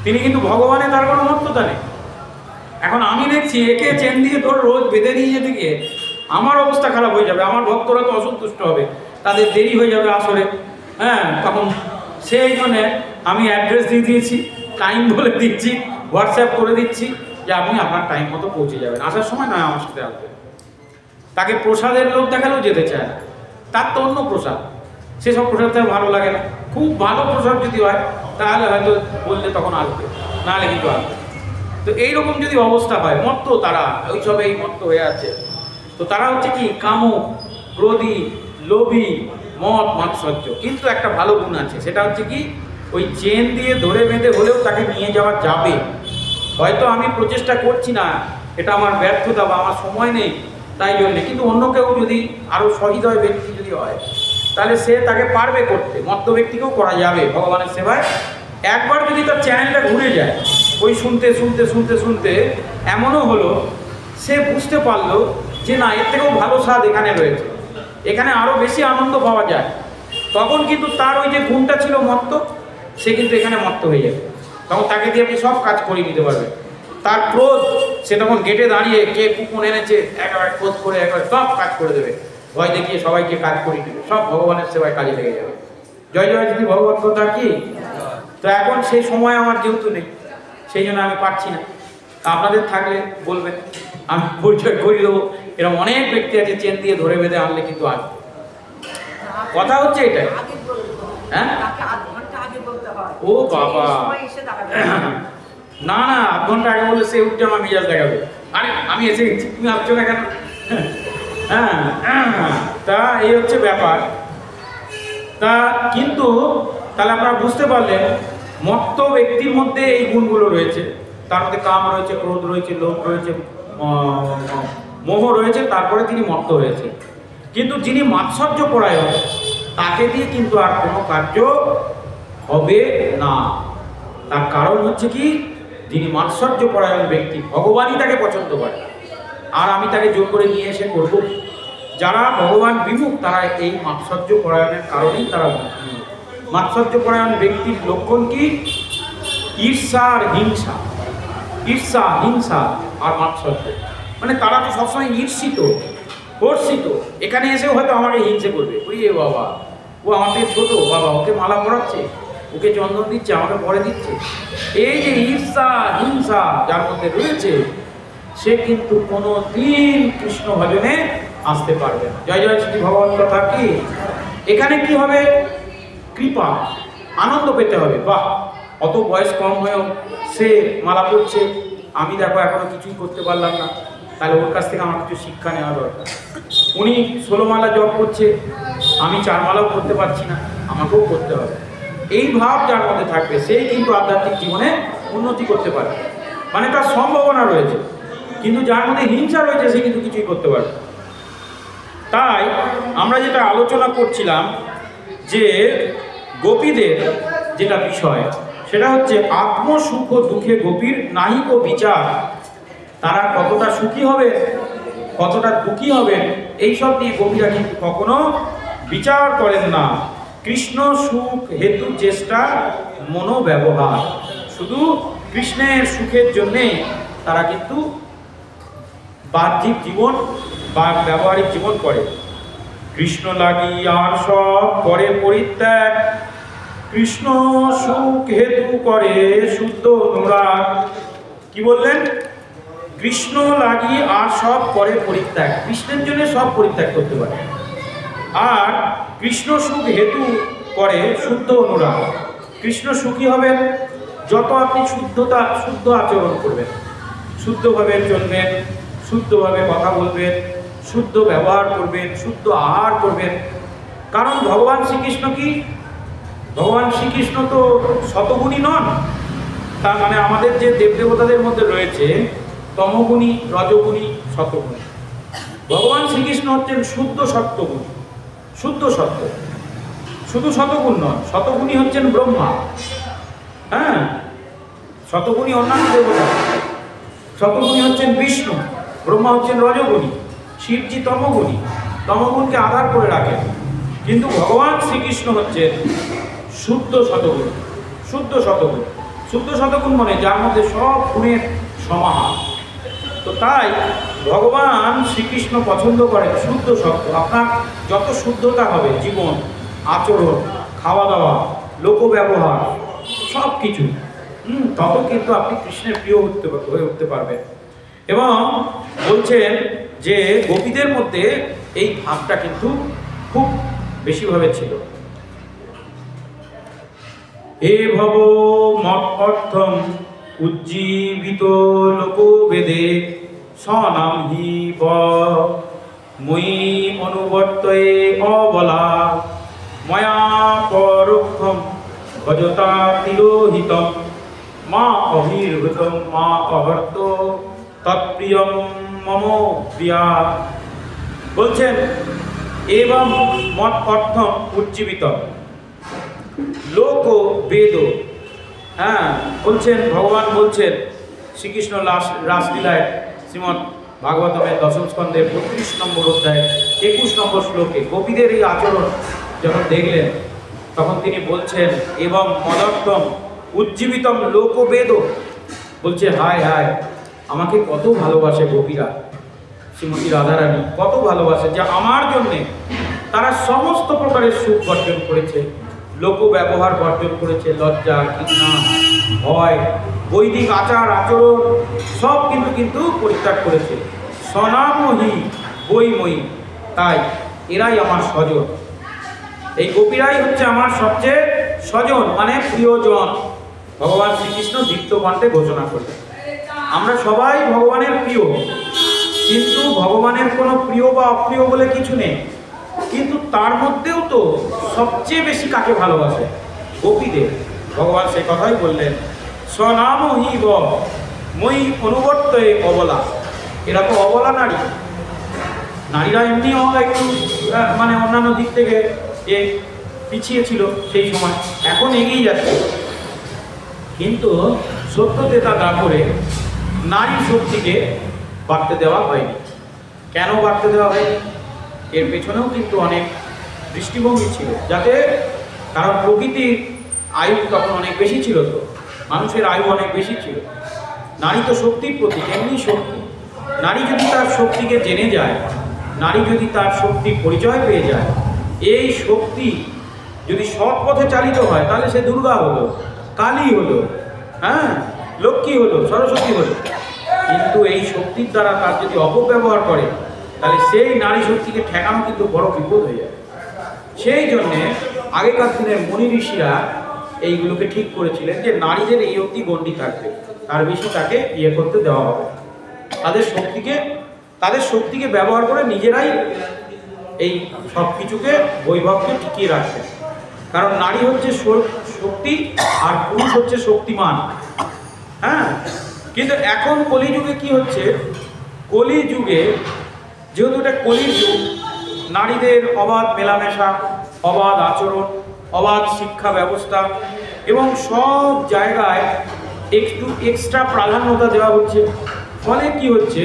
তিনি কিন্তু ভগবানে তার কোনো মত্ততা নেই। এখন আমি দেখছি একে চেন দিয়ে তোর রোজ বেঁধে নিয়ে যেতে গিয়ে আমার অবস্থা খারাপ হয়ে যাবে, আমার ভক্তরা তো অসন্তুষ্ট হবে, তাদের দেরি হয়ে যাবে আসরে। হ্যাঁ, তখন সেই জন্য আমি অ্যাড্রেস দিয়ে দিয়েছি, টাইম বলে দিচ্ছি, হোয়াটসঅ্যাপ করে দিচ্ছি যে আপনি আপনার টাইম মতো পৌঁছে যাবেন, আসার সময় নয় আমার সাথে আসবেন। তাকে প্রসাদের লোক দেখালেও যেতে চায় না, তার তো অন্য প্রসাদ, সেসব প্রসাদ তার ভালো লাগে না। খুব ভালো প্রসাদ যদি হয় তাহলে হয়তো বললে তখন আসবে, নাহলে কিন্তু আসবে। তো এইরকম যদি অবস্থা হয়, মত্ত তারা ওইসবেই মত্ত হয়ে আছে। তো তারা হচ্ছে কি কামুক, ক্রোধী, লোভী, মদ মাৎসর্য। কিন্তু একটা ভালো গুণ আছে, সেটা হচ্ছে কি ওই চেন দিয়ে ধরে বেঁধে হলেও তাকে নিয়ে যাওয়া যাবে। হয়তো আমি প্রচেষ্টা করছি না, এটা আমার ব্যর্থতা বা আমার সময় নেই তাই জন্যে, কিন্তু অন্য কেউ যদি আরও সহৃদয় ব্যক্তি যদি হয় তাহলে সে তাকে পারবে করতে। মত্ত ব্যক্তিকেও করা যাবে ভগবানের সেবায়। একবার যদি তার চ্যানেলটা ঘুরে যায়, ওই শুনতে শুনতে শুনতে শুনতে এমনও হলো সে বুঝতে পারলো যে না, এর থেকেও ভালো স্বাদ এখানে রয়েছে, এখানে আরও বেশি আনন্দ পাওয়া যায়, তখন কিন্তু তার ওই যে গুণটা ছিল মত্ত, সে কিন্তু এখানে মত্ত হয়ে যাবে। তখন তাকে দিয়ে আপনি সব কাজ করিয়ে নিতে পারবেন। তার ক্রোধ, সে তখন গেটে দাঁড়িয়ে কে কুপন এনেছে একেবারে ক্রোধ করে একেবারে সব কাজ করে দেবে, ভয় দেখিয়ে সবাইকে কাজ করিয়ে দেবে, সব ভগবানের সেবায় কাজে লেগে যাবে। জয় জয় যদি ভগবত কথা কি। তো এখন সেই সময় আমার যেহেতু নেই, সেই জন্য আমি পারছি না। আপনাদের থাকলে বলবেন, আমি পরিচয় করিয়ে দেবো। এরকম অনেক ব্যক্তি আছে চেন দিয়ে ধরে বেঁধে আনলে কিন্তু আসবে। কথা হচ্ছে এটাই। হ্যাঁ, ও বাবা, না না, আধ ঘন্টা আগে বলে সে উঠছে আমার মিজাজ দেখাবে। আরে আমি এসে গেছি, তুমি আসছো না কেন? হ্যাঁ, তা এই হচ্ছে ব্যাপার। তা কিন্তু তাহলে আপনারা বুঝতে পারলেন মত্ত ব্যক্তির মধ্যে এই গুণগুলো রয়েছে। তার মধ্যে কাম রয়েছে, ক্রোধ রয়েছে, লোভ রয়েছে, মোহ রয়েছে, তারপরে তিনি মত্ত হয়েছে। কিন্তু যিনি মাৎসর্য পরায়ণ, তাকে দিয়ে কিন্তু আর কোনো কার্য হবে না। তার কারণ হচ্ছে কি, যিনি মাৎসর্য পরায়ণ ব্যক্তি, ভগবানই তাকে পছন্দ করে, আর আমি তাকে জোর করে নিয়ে এসে করব। যারা ভগবান বিমুখ তারা এই মাৎসর্য পরায়ণের কারণেই তারা বিমুখ। মাৎসর্য পরায়ণ ব্যক্তির লক্ষণ কি? ঈর্ষা আর হিংসা। ঈর্ষা, হিংসা আর মাৎসর্য, মানে তারা তো সবসময় ঈর্ষিত, হর্ষিত। এখানে এসেও হয়তো আমাকে হিংসে করবে, ওই বাবা ও আমার থেকে ছোটো, বাবা ওকে মালা পরাচ্ছে, ওকে চন্দন দিচ্ছে, আমাকে পরে দিচ্ছে। এই যে ঈর্ষা হিংসা যার মধ্যে রয়েছে, সে কিন্তু কোনো দিন কৃষ্ণ ভজনে আসতে পারবে না। জয় জয় শ্রী ভগবান কথা কি। এখানে কি হবে? কৃপা, আনন্দ পেতে হবে। বাহ, অত বয়স কম হয়েও সে মালা পড়ছে, আমি দেখো এখনো কিছুই করতে পারলাম না, তাহলে ওর কাছ থেকে আমার কিছু শিক্ষা নেওয়া দরকার। উনি 16 মালা জপ করছে, আমি 4 মালাও করতে পারছি না, আমাকেও করতে হবে। এই ভাব যার মধ্যে থাকবে সেই কিন্তু আধ্যাত্মিক জীবনে উন্নতি করতে পারবে, মানে তার সম্ভাবনা রয়েছে। কিন্তু যার মধ্যে হিংসা রয়েছে সে কিন্তু কিছুই করতে পারবে। তাই আমরা যেটা আলোচনা করছিলাম যে গোপীদের যেটা বিষয়, সেটা হচ্ছে আত্মসুখ দুঃখে গোপীর নাহিক বিচার। তারা কতটা সুখী হবে, কতটা দুঃখী হবেন, এইসব নিয়ে গোপীরা কিন্তু কখনো বিচার করেন না। কৃষ্ণ সুখ হেতু চেষ্টা মনোব্যবহার, শুধু কৃষ্ণের সুখের জন্যে তারা কিন্তু বাহ্যিক জীবন বা ব্যবহারিক জীবন করে। কৃষ্ণ লাগি আর সব করে পরিত্যাগ, কৃষ্ণ সুখ হেতু করে শুদ্ধ অনুরাগ। কি বললেন? কৃষ্ণ লাগি আর সব করে পরিত্যাগ, কৃষ্ণের জন্য সব পরিত্যাগ করতে পারে। আর কৃষ্ণ সুখ হেতু করে শুদ্ধ অনুরাগ। কৃষ্ণ সুখী হবেন যত আপনি শুদ্ধ আচরণ করবেন, শুদ্ধভাবে চলবেন, শুদ্ধভাবে কথা বলবেন, শুদ্ধ ব্যবহার করবেন, শুদ্ধ আহার করবেন। কারণ ভগবান শ্রীকৃষ্ণ কি, ভগবান শ্রীকৃষ্ণ তো শতগুণী নন। তার মানে আমাদের যে দেবদেবতাদের মধ্যে রয়েছে তমগুণী, রজগুণী, শতগুণী, ভগবান শ্রীকৃষ্ণ হচ্ছেন শুদ্ধ সত্যগুণ, শুদ্ধ সত্য। শুধু শতগুণ নন, শতগুণী হচ্ছেন ব্রহ্মা, হ্যাঁ, শতগুণী অন্যান্য দেবতা, শতগুণী হচ্ছেন বিষ্ণু, ব্রহ্মা হচ্ছেন রজগুণী, শিবজি তমগুণী, তমগুণকে আধার করে রাখেন। কিন্তু ভগবান শ্রীকৃষ্ণ হচ্ছেন শুদ্ধ শতগুণ, শুদ্ধ শতগুণ। শুদ্ধ শতগুণ মানে যার মধ্যে সব গুণের সমাহার। তো তাই ভগবান শ্রীকৃষ্ণ পছন্দ করেন শুদ্ধ সত্য। আপনার যত শুদ্ধতা হবে জীবন, আচরণ, খাওয়া দাওয়া, লোক ব্যবহার, সব কিছু, তত কিন্তু আপনি কৃষ্ণের প্রিয় হয়ে উঠতে পারবেন। এবং বলছেন যে গোপীদের মধ্যে এই ভাবটা কিন্তু খুব বেশিভাবে ছিল। এ ভব মত অর্থম উজ্জীবিত লোকবেদে স্বনাম হি ব মই অনুবর্তয়ে অবলা ময়া পরোক্ষম ভজতা তিরোহিতম মা অভির্ভূতম মা অহর্ত তৎপ্রিয়ম মম প্রিয়া। বলছেন এবং মত অর্থম উজ্জীবিত লোক বেদ, হ্যাঁ, বলছেন ভগবান বলছেন শ্রীকৃষ্ণ রাসলীলায় শ্রীমদ্ ভাগবতমের দশম স্কন্ধের 32 নম্বর অধ্যায় 21 নম্বর শ্লোকে গোপীদের এই আচরণ যখন দেখলেন তখন তিনি বলছেন এবং মদর্থম উজ্জীবিতম লোকবেদ, বলছে হায় হায় আমাকে কত ভালোবাসে গোপীরা, শ্রীমতী রাধারানী কত ভালোবাসে, যে আমার জন্যে তারা সমস্ত প্রকারের সুখ বর্জন করেছে, লোক ব্যবহার বর্জন করেছে, লজ্জা, ঘৃণা, ভয়, বৈদিক আচার আচরণ সব কিন্তু পরিত্যাগ করেছে। স্বনামহি বৈময়ী, তাই এরাই আমার স্বজন। এই গোপীরাই হচ্ছে আমার সবচেয়ে স্বজন, মানে প্রিয়জন। ভগবান শ্রীকৃষ্ণ দীপ্ত কণ্ঠে ঘোষণা করলেন আমরা সবাই ভগবানের প্রিয়, কিন্তু ভগবানের কোনো প্রিয় বা অপ্রিয় বলে কিছু নেই। কিন্তু তার মধ্যেও তো সবচেয়ে বেশি কাকে ভালোবাসে? গোপীদের। ভগবান সে কথাই বললেন স্বনাম হি ব মই অনুবর্তয়ে অবলা। এরা তো অবলা নারী, নারীরা এমনিও একটু মানে অন্যান্য দিক থেকে যে পিছিয়ে ছিল সেই সময়, এখন এগিয়ে যাচ্ছে। কিন্তু সত্যতেতা না করে নারী শক্তিকে বাড়তে দেওয়া হয়নি। কেন বাড়তে দেওয়া হয়নি? এর পেছনেও কিন্তু অনেক দৃষ্টিভঙ্গি ছিল, যাতে কারণ প্রকৃতির আয়ু তখন অনেক বেশি ছিল, তো মানুষের আয়ু অনেক বেশি ছিল। নারী তো শক্তির প্রতীক, এমনি শক্তি। নারী যদি তার শক্তিকে জেনে যায়, নারী যদি তার শক্তির পরিচয় পেয়ে যায়, এই শক্তি যদি সৎ পথে চালিত হয় তাহলে সে দুর্গা হলো, কালী হলো, হ্যাঁ, লক্ষ্মী হলো, সরস্বতী হলো। কিন্তু এই শক্তির দ্বারা তার যদি অপব্যবহার করে তাহলে সেই নারী শক্তিকে ঠেকানো কিন্তু বড় বিপদ হয়ে যায়। সেই জন্যে আগেকার দিনের মুনি ঋষিরা এইগুলোকে ঠিক করেছিলেন যে নারীদের এই অবধি গণ্ডি থাকবে, তার বেশি তাকে ইয়ে করতে দেওয়া হবে। তাদের শক্তিকে ব্যবহার করে নিজেরাই এই সব কিছুকে বৈভবকে টিকিয়ে রাখবে। কারণ নারী হচ্ছে শক্তি আর পুরুষ হচ্ছে শক্তিমান, হ্যাঁ। কিন্তু এখন কলিযুগে কি হচ্ছে, কলিযুগে যেহেতু এটা কলির যুগ, নারীদের অবাধ মেলামেশা, অবাধ আচরণ, অবাধ শিক্ষা ব্যবস্থা এবং সব জায়গায় একটু এক্সট্রা প্রাধান্যতা দেওয়া হচ্ছে। ফলে কি হচ্ছে,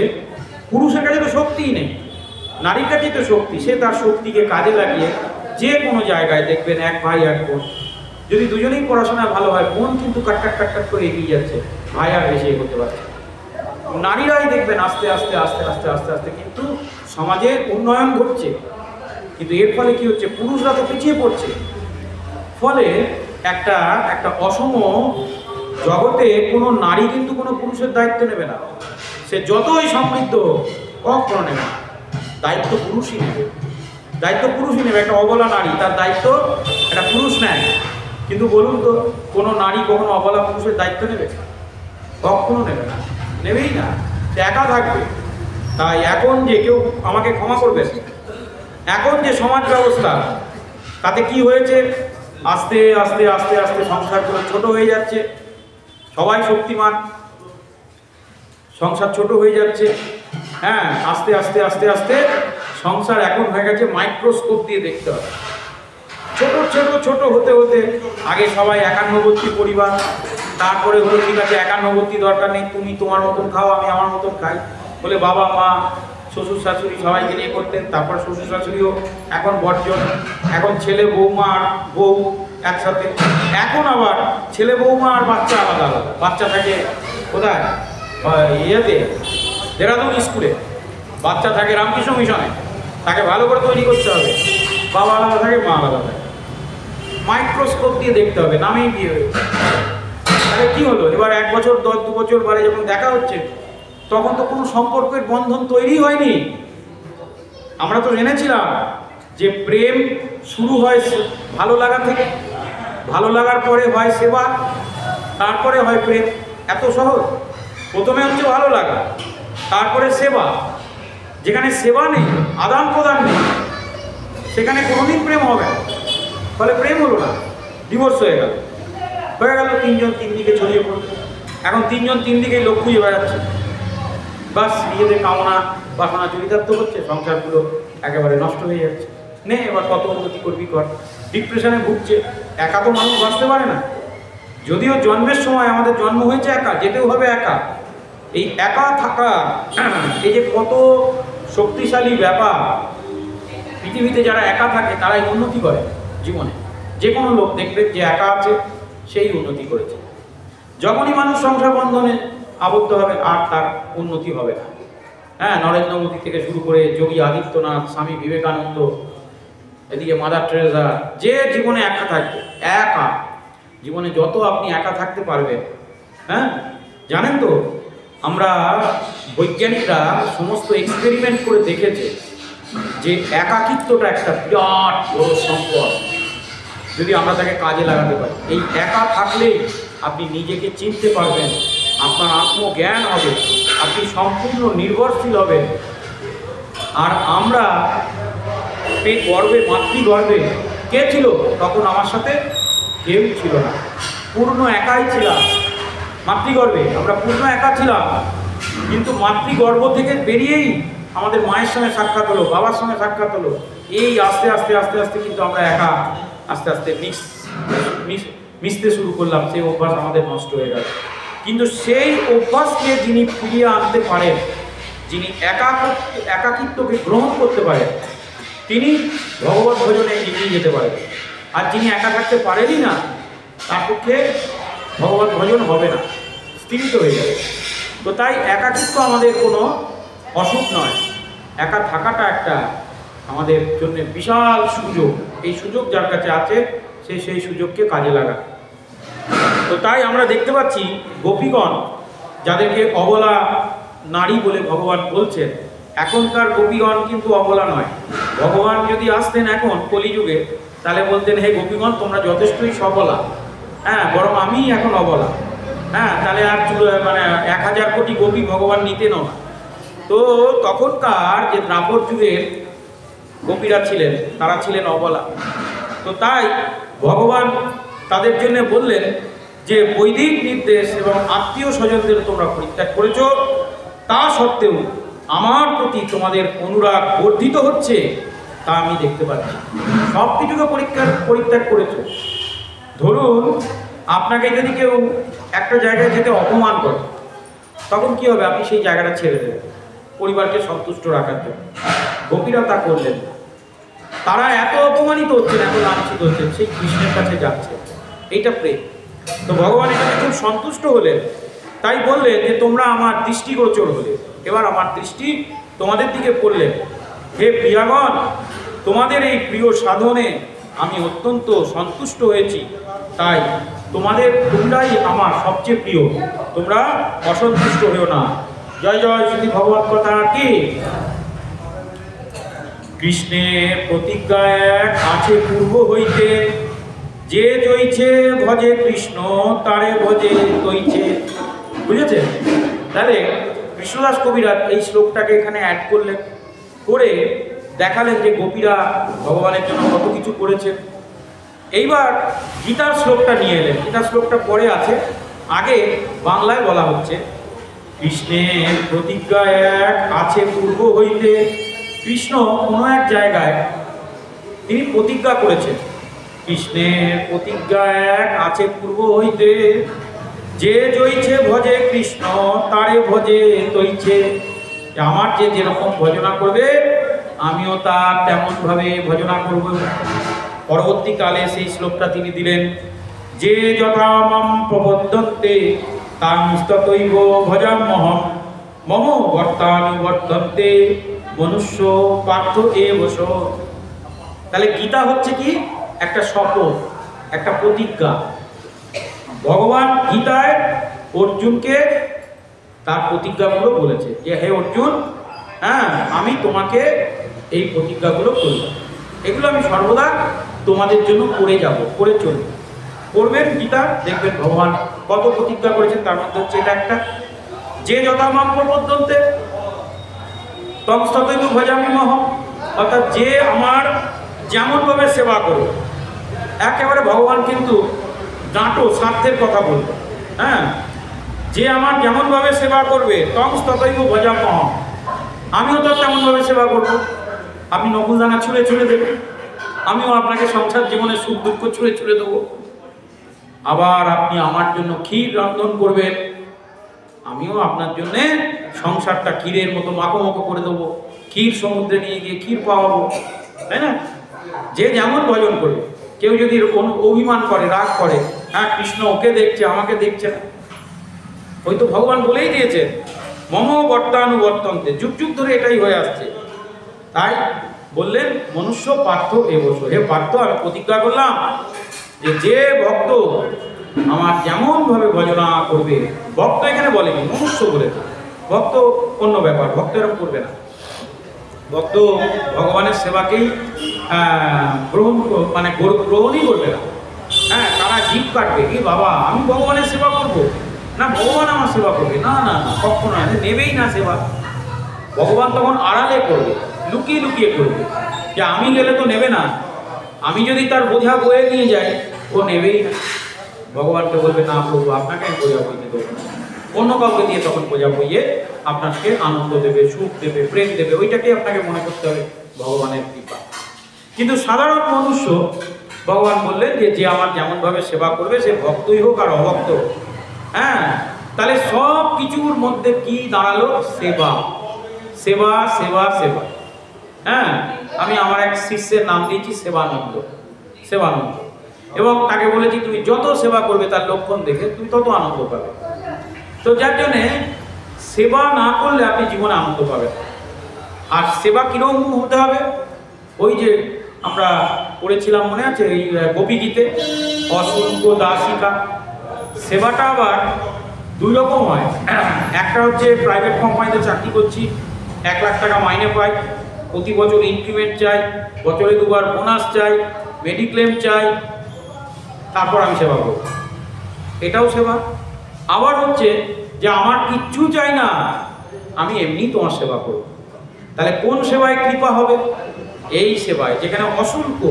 পুরুষের কাছে তো শক্তিই নেই, নারীর কাছেই তো শক্তি। সে তার শক্তিকে কাজে লাগিয়ে যে কোনো জায়গায় দেখবেন এক ভাই এক বোন, যদি দুজনেই পড়াশোনায় ভালো হয়, বোন কিন্তু কাটকাট করে এগিয়ে যাচ্ছে, ভাই আর বেশি এগোতে পারছে। নারীরাই দেখবেন আস্তে আস্তে আস্তে আস্তে আস্তে আস্তে কিন্তু সমাজের উন্নয়ন ঘটছে। কিন্তু এর ফলে কি হচ্ছে, পুরুষরা তো পিছিয়ে পড়ছে। ফলে একটা অসম জগতে কোনো নারী কিন্তু কোনো পুরুষের দায়িত্ব নেবে না। সে যতই সমৃদ্ধ কখনো নেবে না, দায়িত্ব পুরুষই নেবে, দায়িত্ব পুরুষই নেবে। একটা অবলা নারী, তার দায়িত্ব একটা পুরুষ নেয়। কিন্তু বলুন তো, কোনো নারী কখনো অবলা পুরুষের দায়িত্ব নেবে? কখনো নেবে না, নেবেই না। সে একা থাকবে। তাই এখন যে কেউ আমাকে ক্ষমা করবে, এখন যে সমাজ ব্যবস্থা তাতে কি হয়েছে, আস্তে আস্তে আস্তে আস্তে সংসারগুলো ছোট হয়ে যাচ্ছে। সবাই শক্তিমান, সংসার ছোট হয়ে যাচ্ছে। হ্যাঁ, আস্তে আস্তে আস্তে আস্তে সংসার এখন হয়ে গেছে মাইক্রোস্কোপ দিয়ে দেখতে হবে। ছোট ছোট ছোট হতে হতে আগে সবাই একান্নবর্তী পরিবার, তারপরে হলো ঠিক আছে একান্নবর্তী দরকার নেই, তুমি তোমার মতন খাও আমি আমার মতন খাই বলে বাবা মা শ্বশুর শাশুড়ি সবাইকে নিয়ে করতেন। তারপর শ্বশুর শাশুড়িও এখন বর্জন, এখন ছেলে বৌমা আর বউ একসাথে। এখন আবার ছেলে বৌমা আর বাচ্চা আলাদা আলাদা। বাচ্চা থাকে কোথায়, ইয়েতে দেরাদুন স্কুলে, বাচ্চা থাকে রামকৃষ্ণ মিশনে, তাকে ভালো করে তৈরি করতে হবে। বাবা আলাদা থাকে, মা আলাদা থাকে, মাইক্রোস্কোপ দিয়ে দেখতে হবে, নামেই বিয়ে হয়েছে। তাহলে কি হলো, এবার 1 বছর 2 বছর বারে যখন দেখা হচ্ছে তখন তো কোনো সম্পর্কের বন্ধন তৈরি হয়নি। আমরা তো জেনেছিলাম যে প্রেম শুরু হয় ভালো লাগা থেকে, ভালো লাগার পরে হয় সেবা, তারপরে হয় প্রেম। এত সহজ। প্রথমে হচ্ছে ভালো লাগা, তারপরে সেবা। যেখানে সেবা নেই, আদান প্রদান নেই, সেখানে কোনোদিন প্রেম হবে না। ফলে প্রেম হলো না, ডিভোর্স হয়ে গেল। 3জন 3 দিকে ছড়িয়ে পড়লো। এখন 3জন 3 দিকেই লোক খুঁজে বেড়াচ্ছে। বাস নিজেদের কামনা বাসনা চরিতার্থ হচ্ছে, সংসারগুলো একেবারে নষ্ট হয়ে যাচ্ছে। নে এবার কত উন্নতি করবি কর। ডিপ্রেশনে ভুগছে। একা তো মানুষ বাঁচতে পারে না। যদিও জন্মের সময় আমাদের জন্ম হয়েছে একা, যেতেও হবে একা। এই একা থাকা, এই যে কত শক্তিশালী ব্যাপার। পৃথিবীতে যারা একা থাকে তারাই উন্নতি করে জীবনে। যে কোনো লোক দেখবে যে একা আছে সেই উন্নতি করেছে। যখনই মানুষ সংসার বন্ধনে আবদ্ধ হবে আর তার উন্নতি হবে না। হ্যাঁ, নরেন্দ্র মোদী থেকে শুরু করে যোগী আদিত্যনাথ, স্বামী বিবেকানন্দ, এদিকে মাদার টেরেসা, যে জীবনে একা থাকবে, একা জীবনে যত আপনি একা থাকতে পারবেন। হ্যাঁ, জানেন তো আমরা বৈজ্ঞানিকরা সমস্ত এক্সপেরিমেন্ট করে দেখেছে যে একাকিত্বটা একটা বিরাট বড় সম্পদ, যদি আমরা তাকে কাজে লাগাতে পারি। এই একা থাকলেই আপনি নিজেকে চিনতে পারবেন, আপনার আত্মজ্ঞান হবে, আপনি সম্পূর্ণ নির্ভরশীল হবেন। আর আমরা গর্বে, মাতৃগর্বে কে ছিল তখন আমার সাথে? কেউ ছিল না, পূর্ণ একাই ছিলাম। মাতৃগর্ভে আমরা পূর্ণ একা ছিলাম, কিন্তু মাতৃগর্ভ থেকে বেরিয়েই আমাদের মায়ের সঙ্গে সাক্ষাৎ হলো, বাবার সঙ্গে সাক্ষাৎ হলো। এই আস্তে আস্তে আস্তে আস্তে কিন্তু আমরা একা আস্তে আস্তে মিশতে শুরু করলাম। সেই অভ্যাস আমাদের নষ্ট হয়ে গেল। কিন্তু সেই অভ্যাসকে যিনি ফিরিয়ে আনতে পারেন, যিনি একাকিত্বকে গ্রহণ করতে পারেন, তিনি ভগবত ভজনে এগিয়ে যেতে পারেন। আর যিনি একা থাকতে পারেনই না, তার পক্ষে ভগবত ভজন হবে না, স্থিরিত হয়ে যাবে। তো তাই একাকিত্ব আমাদের কোনো অসুখ নয়। একা থাকাটা একটা আমাদের জন্য বিশাল সুযোগ। এই সুযোগ যার কাছে আছে সে সেই সুযোগকে কাজে লাগায়। তো তাই আমরা দেখতে পাচ্ছি গোপীগণ, যাদেরকে অবলা নারী বলে ভগবান বলছেন, এখনকার গোপীগণ কিন্তু অবলা নয়। ভগবান যদি আসতেন এখন কলিযুগে, তাহলে বলতেন হে গোপীগণ তোমরা যথেষ্টই সবলা, হ্যাঁ, বরং আমি এখন অবলা। হ্যাঁ, তাহলে আর 1000 কোটি গোপী ভগবান নিতেনও না। তো তখনকার যে দ্রাপর যুগের গোপীরা ছিলেন, তারা ছিলেন অবলা। তো তাই ভগবান তাদের জন্য বললেন যে বৈদিক নির্দেশ এবং আত্মীয় স্বজনদের তোমরা পরিত্যাগ করেছ, তা সত্ত্বেও আমার প্রতি তোমাদের অনুরাগ বর্ধিত হচ্ছে, তা আমি দেখতে পাচ্ছি। সব কিছুকে পরিত্যাগ করেছ। ধরুন আপনাকে যদি কেউ একটা জায়গায় যেতে অপমান করে, তখন কি হবে? আপনি সেই জায়গাটা ছেড়ে দেবেন পরিবারকে সন্তুষ্ট রাখার জন্য। গোপীরা তা করলেন। তারা এত অপমানিত হচ্ছেন, এত লাঞ্ছিত হচ্ছেন, সেই কৃষ্ণের কাছে যাচ্ছে। এইটা প্রেম। তো ভগবান এখানে খুব সন্তুষ্ট হলেন, তাই বললেন যে তোমরা আমার দৃষ্টিগোচর হলে। এবার আমার দৃষ্টি তোমাদের দিকে পড়লেন। হে প্রিয়াগণ, তোমাদের এই প্রিয় সাধনে আমি অত্যন্ত সন্তুষ্ট হয়েছি, তাই তোমরাই আমার সবচেয়ে প্রিয়। তোমরা অসন্তুষ্ট হয়েও না। জয় জয় শ্রী ভগবত কথা কি। কৃষ্ণের প্রতিজ্ঞা এক আছে পূর্ব হইতে, যে জয়ছে ভজে কৃষ্ণ তারে ভজে তৈছে। বুঝেছে? তাহলে কৃষ্ণদাস কবিরাজ এই শ্লোকটাকে এখানে অ্যাড করলেন, করে দেখালেন যে গোপীরা ভগবানের জন্য কত কিছু করেছে। এইবার গীতার শ্লোকটা নিয়ে এলেন। গীতার শ্লোকটা পরে আছে, আগে বাংলায় বলা হচ্ছে, কৃষ্ণের প্রতিজ্ঞা এক আছে পূর্ব হইতে। কৃষ্ণ কোনো এক জায়গায় তিনি প্রতিজ্ঞা করেছেন, কৃষ্ণের প্রতিজ্ঞা এক আছে পূর্ব হইতে, যে জয়ছে ভজে কৃষ্ণ তারে ভজে তৈছে। আমার যে যেরকম ভজনা করবে আমিও তার তেমনভাবে ভজনা করব। পরবর্তীকালে সেই শ্লোকটা তিনি দিলেন, যে যথা মাম প্রবদ্ধন্তে তাং ততৈব ভজাম্যহম মম বর্তানুবর্তন্তে মনুষ্য পার্থ এবস। তাহলে গীতা হচ্ছে কি একটা শপথ, একটা প্রতিজ্ঞা। ভগবান গীতায় অর্জুনকে তার প্রতিজ্ঞাগুলো বলেছে যে হে অর্জুন, হ্যাঁ আমি তোমাকে এই প্রতিজ্ঞাগুলো করব, এগুলো আমি সর্বদা তোমাদের জন্য করে যাব, করে চলব। করবেন গীতা, দেখবেন ভগবান কত প্রতিজ্ঞা করেছেন, তার মধ্যে হচ্ছে এটা একটা, যে যথা মাম প্রবদ্ধন্তে তং ততৈব ভজামি মহম। অর্থাৎ যে আমার যেমনভাবে সেবা করবে, একেবারে ভগবান কিন্তু ডাঁটো স্বার্থের কথা বলবে, হ্যাঁ, যে আমার যেমনভাবে সেবা করবে তং ততৈব ভজামি মহম, আমিও তো তেমনভাবে সেবা করব। আপনি নকুলদানা ছুঁড়ে ছুঁড়ে দেবেন, আমিও আপনাকে সংসার জীবনে সুখ দুঃখ ছুঁড়ে ছুঁড়ে দেবো। আবার আপনি আমার জন্য ক্ষীর রন্ধন করবেন, আমিও আপনার জন্যে সংসারটা ক্ষীরের মতো মাখো মাখো করে দেবো, ক্ষীর সমুদ্রে নিয়ে গিয়ে ক্ষীর পাওয়াবো, তাই না? যে যেমন ভজন করবে। কেউ যদি অভিমান করে, রাগ করে, হ্যাঁ কৃষ্ণ ওকে দেখছে আমাকে দেখছে না, ওই তো ভগবান বলেই দিয়েছে মম বর্তানুবর্তন্তে, যুগ যুগ ধরে এটাই হয়ে আসছে। তাই বললেন মনুষ্য পার্থ এবস, হে পার্থ আমি প্রতিজ্ঞা করলাম যে যে ভক্ত আমার যেমনভাবে ভজনা করবে, ভক্ত এখানে বলেনি মনুষ্য বলেছে, ভক্ত অন্য ব্যাপার, ভক্ত এরকম করবে না, ভক্ত ভগবানের সেবাকেই গ্রহণ মানে গ্রহণই করবে না। হ্যাঁ, তারা জিভ কাটবে, কি বাবা আমি ভগবানের সেবা করবো না, ভগবান আমার সেবা করবে, না না না, কখনো নেবেই না সেবা। ভগবান তখন আড়ালে করবে, লুকিয়ে লুকিয়ে করবে, যে আমি গেলে তো নেবে না, আমি যদি তার বোঝা বয়ে নিয়ে যাই ও নেবেই না। ভগবানকে বলবে না প্রভু আপনাকে আমি বোঝা বইতে দেবো না, অন্য কাউকে দিয়ে তখন বোঝা বইয়ে আপনাকে আনন্দ দেবে, সুখ দেবে, প্রেম দেবে, ওইটাকেই আপনাকে মনে করতে হবে ভগবানের কৃপা। কিন্তু সাধারণ মনুষ্য ভগবান বললেন যে যে আমার যেমনভাবে সেবা করবে সে ভক্তই হোক আর অভক্ত হোক। হ্যাঁ, তাহলে সব কিছুর মধ্যে কি দাঁড়ালো? সেবা, সেবা, সেবা, সেবা। হ্যাঁ, আমি আমার এক শিষ্যের নাম দিয়েছি সেবানন্দ, সেবানন্দ, এবং তাকে বলেছি তুমি যত সেবা করবে তার লক্ষণ দেখে তুমি তত আনন্দ পাবে। তো যার জন্যে সেবা না করলে আপনি জীবনে আনন্দ পাবেন। আর সেবা কিরকম হতে হবে? ওই যে আমরা পড়েছিলাম মনে আছে এই গোপী গীতে, অশুল্ক দাসিকা। সেবাটা আবার দুই রকম হয়। একটা হচ্ছে প্রাইভেট কোম্পানিতে চাকরি করছি, 1 লাখ টাকা মাইনে পাই, প্রতি বছর ইনক্রিমেন্ট চাই, বছরে 2 বার বোনাস চাই, মেডিক্লেম চাই, তারপর আমি সেবা করব, এটাও সেবা। আবার হচ্ছে যে আমার কিচ্ছু চাই না, আমি এমনি তোমার সেবা করব। তাহলে কোন সেবায় কৃপা হবে? এই সেবায় যেখানে অশুল্ক,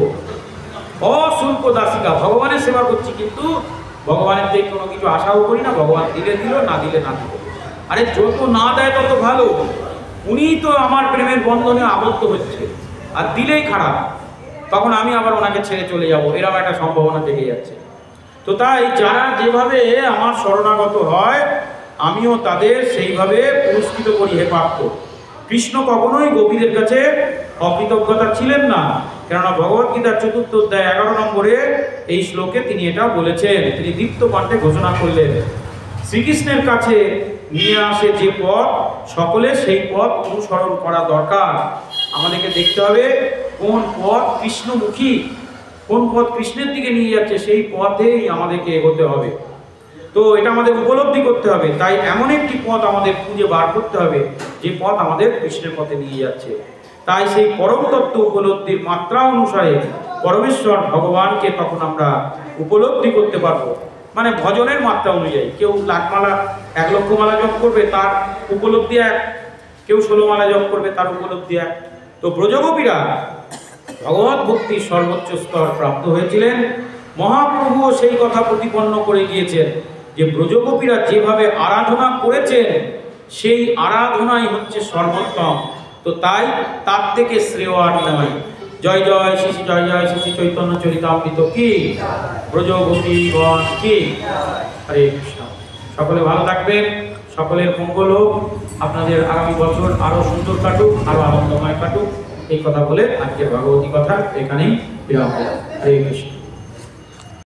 অশুল্ক দাসিকা, ভগবানের সেবা করছি কিন্তু ভগবানের থেকে কোনো কিছু আশাও করি না, ভগবান দিলে দিল, না দিলে না দিল। আরে যত না দেয় তত ভালো, উনিই তো আমার প্রেমের বন্ধনে আবদ্ধ হচ্ছে, আর দিলেই খারাপ, তখন আমি আবার ওনাকে ছেড়ে চলে যাব, এরকম একটা সম্ভাবনা থেকে যাচ্ছে। তো তাই যারা যেভাবে আমার শরণাগত হয় আমিও তাদের সেইভাবে পুরস্কৃত করি। হে পার্থ, কৃষ্ণ কখনোই গোপীদের কাছে অকৃতজ্ঞতা ছিলেন না, কেননা ভগবদ্গীতার 4th অধ্যায় 11 নম্বরে এই শ্লোকে তিনি এটা বলেছেন। তিনি দীপ্ত কণ্ঠে ঘোষণা করলেন, শ্রীকৃষ্ণের কাছে নিয়ে আসে যে পথ সকলে সেই পথ অনুসরণ করা দরকার। আমাদেরকে দেখতে হবে কোন পথ কৃষ্ণমুখী, কোন পথ কৃষ্ণের দিকে নিয়ে যাচ্ছে, সেই পথেই আমাদেরকে এগোতে হবে। তো এটা আমাদের উপলব্ধি করতে হবে। তাই এমন একটি পথ আমাদের খুঁজে বার করতে হবে যে পথ আমাদের কৃষ্ণের পথে নিয়ে যাচ্ছে। তাই সেই পরম তত্ত্ব উপলব্ধির মাত্রা অনুসারে পরমেশ্বর ভগবানকে তখন আমরা উপলব্ধি করতে পারবো। মানে ভজনের মাত্রা অনুযায়ী। কেউ লাখ মালা 1 লক্ষ মালা জপ করবে, তার উপলব্ধি এক, কেউ 16 মালা জপ করবে, তার উপলব্ধি এক। তো ব্রজগোপীরা ভগবত ভক্তির সর্বোচ্চ স্তর প্রাপ্ত হয়েছিলেন। মহাপ্রভুও সেই কথা প্রতিপন্ন করে গিয়েছেন যে ব্রজগোপীরা যেভাবে আরাধনা করেছেন সেই আরাধনাই হচ্ছে সর্বোত্তম। তো তাই তার থেকে শ্রেয় আর নয়। জয় জয় শ্রী শ্রী জয় জয় শ্রী শ্রী চৈতন্য চরিতামৃত কি, ব্রজগোপীগণ কি। হরে কৃষ্ণ। সকলে ভালো থাকবেন, সকলের মঙ্গল হোক, আপনাদের আগামী বছর আরো সুন্দর কাটুক, আরো আনন্দময় কাটুক। এই কথা বলে আজকের ভগবতী কথা এখানেই বিরাম দিলাম। হরে কৃষ্ণ।